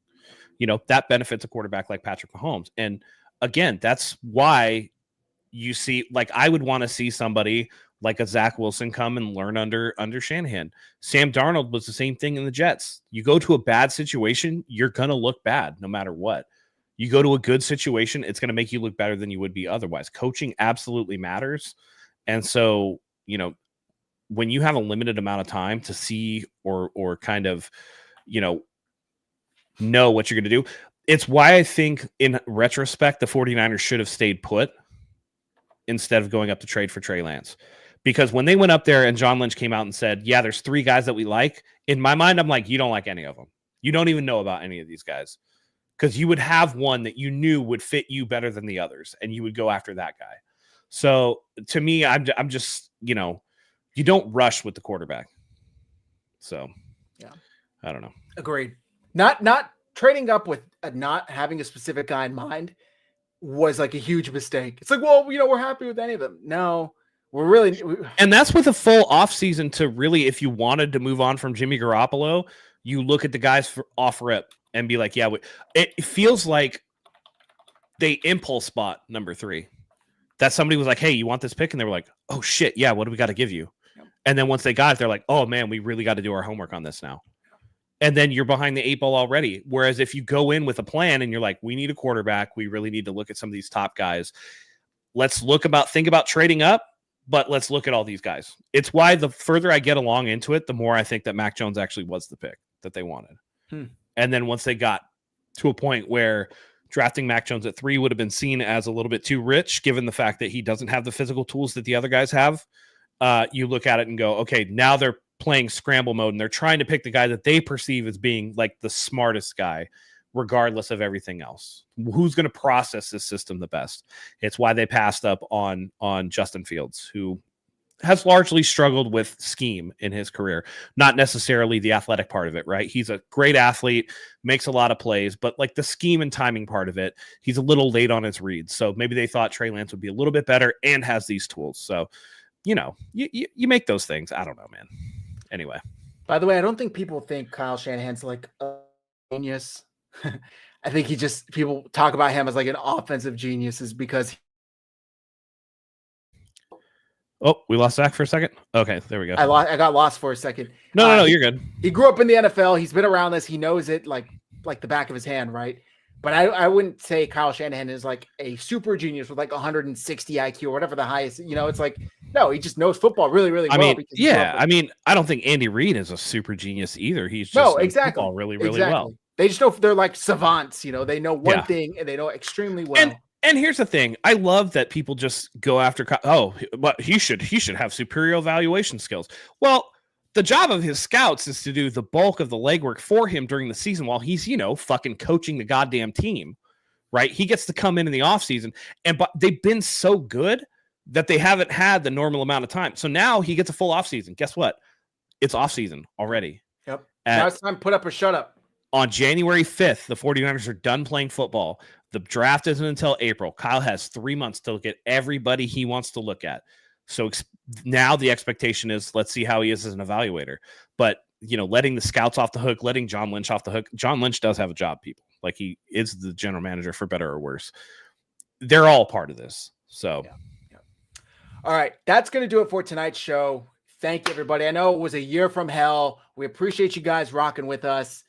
[SPEAKER 2] That benefits a quarterback like Patrick Mahomes. And again, that's why you see, like, I would want to see somebody like a Zach Wilson come and learn under Shanahan. Sam Darnold was the same thing in the Jets. You go to a bad situation, you're going to look bad no matter what. You go to a good situation, it's going to make you look better than you would be otherwise. Coaching absolutely matters. And so, when you have a limited amount of time to see or kind of, know what you're going to do, it's why I think in retrospect, the 49ers should have stayed put instead of going up to trade for Trey Lance. Because when they went up there and John Lynch came out and said, yeah, there's 3 guys that we like, in my mind, I'm like, you don't like any of them. You don't even know about any of these guys. Because you would have one that you knew would fit you better than the others, and you would go after that guy. So to me, I'm just, you don't rush with the quarterback. So, yeah, I don't know.
[SPEAKER 1] Agreed. Not trading up with not having a specific guy in mind was like a huge mistake. It's like, well, we're happy with any of them. No, we're really.
[SPEAKER 2] And that's with a full offseason to really, if you wanted to move on from Jimmy Garoppolo, you look at the guys for off rip and be like, yeah, it feels like they impulse bought number 3. That somebody was like, hey, you want this pick? And they were like, oh, shit, yeah, what do we got to give you? Yep. And then once they got it, they're like, oh, man, we really got to do our homework on this now. And then you're behind the 8 ball already. Whereas if you go in with a plan and you're like, we need a quarterback, we really need to look at some of these top guys. Let's think about trading up, but let's look at all these guys. It's why the further I get along into it, the more I think that Mac Jones actually was the pick that they wanted. And then once they got to a point where drafting Mac Jones at 3 would have been seen as a little bit too rich, given the fact that he doesn't have the physical tools that the other guys have, you look at it and go, okay, now they're playing scramble mode and they're trying to pick the guy that they perceive as being like the smartest guy, regardless of everything else. Who's going to process this system the best? It's why they passed up on Justin Fields, who has largely struggled with scheme in his career, not necessarily the athletic part of it, right? He's a great athlete, makes a lot of plays, but like the scheme and timing part of it, he's a little late on his reads. So maybe they thought Trey Lance would be a little bit better and has these tools. So, you make those things. I don't know, man. Anyway.
[SPEAKER 1] By the way, I don't think people think Kyle Shanahan's like a genius. I think people talk about him as like an offensive genius is because
[SPEAKER 2] Oh, we lost Zach for a second. Okay, there we go.
[SPEAKER 1] I got lost for a second.
[SPEAKER 2] No, you're good.
[SPEAKER 1] He grew up in the NFL. He's been around this. He knows it like the back of his hand, right? But I wouldn't say Kyle Shanahan is like a super genius with like 160 IQ or whatever the highest. It's like, no, he just knows football really, really well.
[SPEAKER 2] I don't think Andy Reid is a super genius either. He's just football really, really well.
[SPEAKER 1] They just know they're like savants. They know one thing and they know extremely well.
[SPEAKER 2] And here's the thing. I love that people just go after, but he should have superior evaluation skills. Well, the job of his scouts is to do the bulk of the legwork for him during the season while he's, fucking coaching the goddamn team, right? He gets to come in the offseason, but they've been so good that they haven't had the normal amount of time. So now he gets a full offseason. Guess what? It's offseason already.
[SPEAKER 1] Yep. Now it's time to put up or shut up.
[SPEAKER 2] On January 5th, the 49ers are done playing football. The draft isn't until April. Kyle has 3 months to look at everybody he wants to look at. So now the expectation is, let's see how he is as an evaluator. But, letting the scouts off the hook, letting John Lynch off the hook. John Lynch does have a job, people. Like, he is the general manager for better or worse. They're all part of this. So,
[SPEAKER 1] yeah. All right. That's going to do it for tonight's show. Thank you, everybody. I know it was a year from hell. We appreciate you guys rocking with us.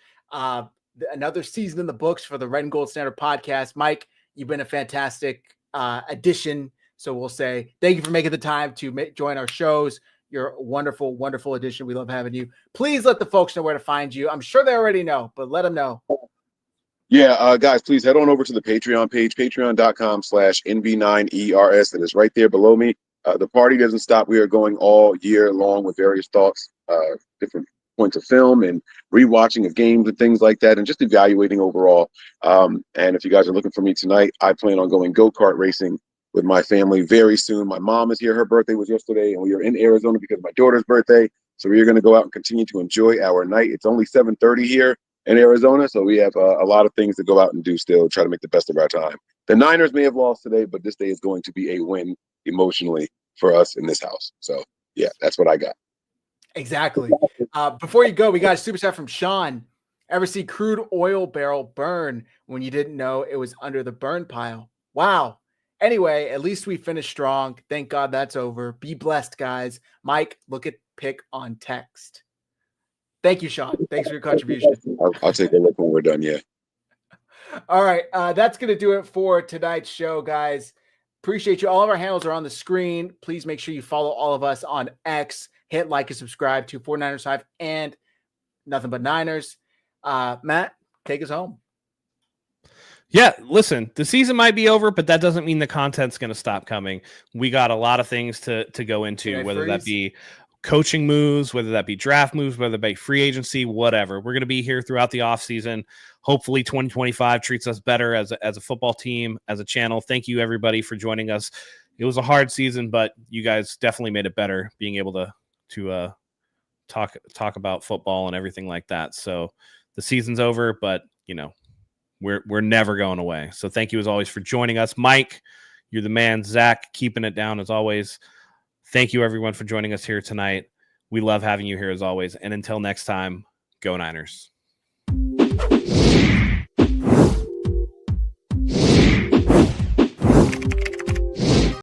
[SPEAKER 1] Another season in the books for the Red and Gold Standard podcast. Mike, you've been a fantastic addition. So we'll say thank you for making the time to join our shows. You're a wonderful, wonderful addition. We love having you. Please let the folks know where to find you. I'm sure they already know, but let them know.
[SPEAKER 3] Yeah, guys, please head on over to the Patreon page, patreon.com/NB9ERS. That is right there below me. The party doesn't stop. We are going all year long with various thoughts, different points of film and rewatching of games and things like that, and just evaluating overall. And if you guys are looking for me tonight, I plan on going go-kart racing with my family very soon. My mom is here. Her birthday was yesterday, and we are in Arizona because of my daughter's birthday. So we are going to go out and continue to enjoy our night. It's only 7:30 here in Arizona, so we have a lot of things to go out and do still, try to make the best of our time. The Niners may have lost today, but this day is going to be a win emotionally for us in this house. So, yeah, that's what I got.
[SPEAKER 1] Exactly. Before you go, we got a super chat from Sean. Ever see crude oil barrel burn when you didn't know it was under the burn pile? Wow. Anyway, at least we finished strong. Thank God that's over. Be blessed, guys. Mike, look at pick on text. Thank you, Sean. Thanks for your contribution.
[SPEAKER 3] I'll take a look when we're done, yeah.
[SPEAKER 1] All right. That's going to do it for tonight's show, guys. Appreciate you. All of our handles are on the screen. Please make sure you follow all of us on X. Hit like and subscribe to 49ers Hive and Nothing But Niners. Matt, take us home.
[SPEAKER 2] Yeah, listen, the season might be over, but that doesn't mean the content's going to stop coming. We got a lot of things to go into, whether that be coaching moves, whether that be draft moves, whether that be free agency, whatever. We're going to be here throughout the offseason. Hopefully 2025 treats us better as a football team, as a channel. Thank you, everybody, for joining us. It was a hard season, but you guys definitely made it better being able to talk about football and everything like that. So the season's over, but, we're never going away. So thank you as always for joining us. Mike, you're the man. Zach, keeping it down as always. Thank you everyone for joining us here tonight. We love having you here as always. And until next time, go Niners.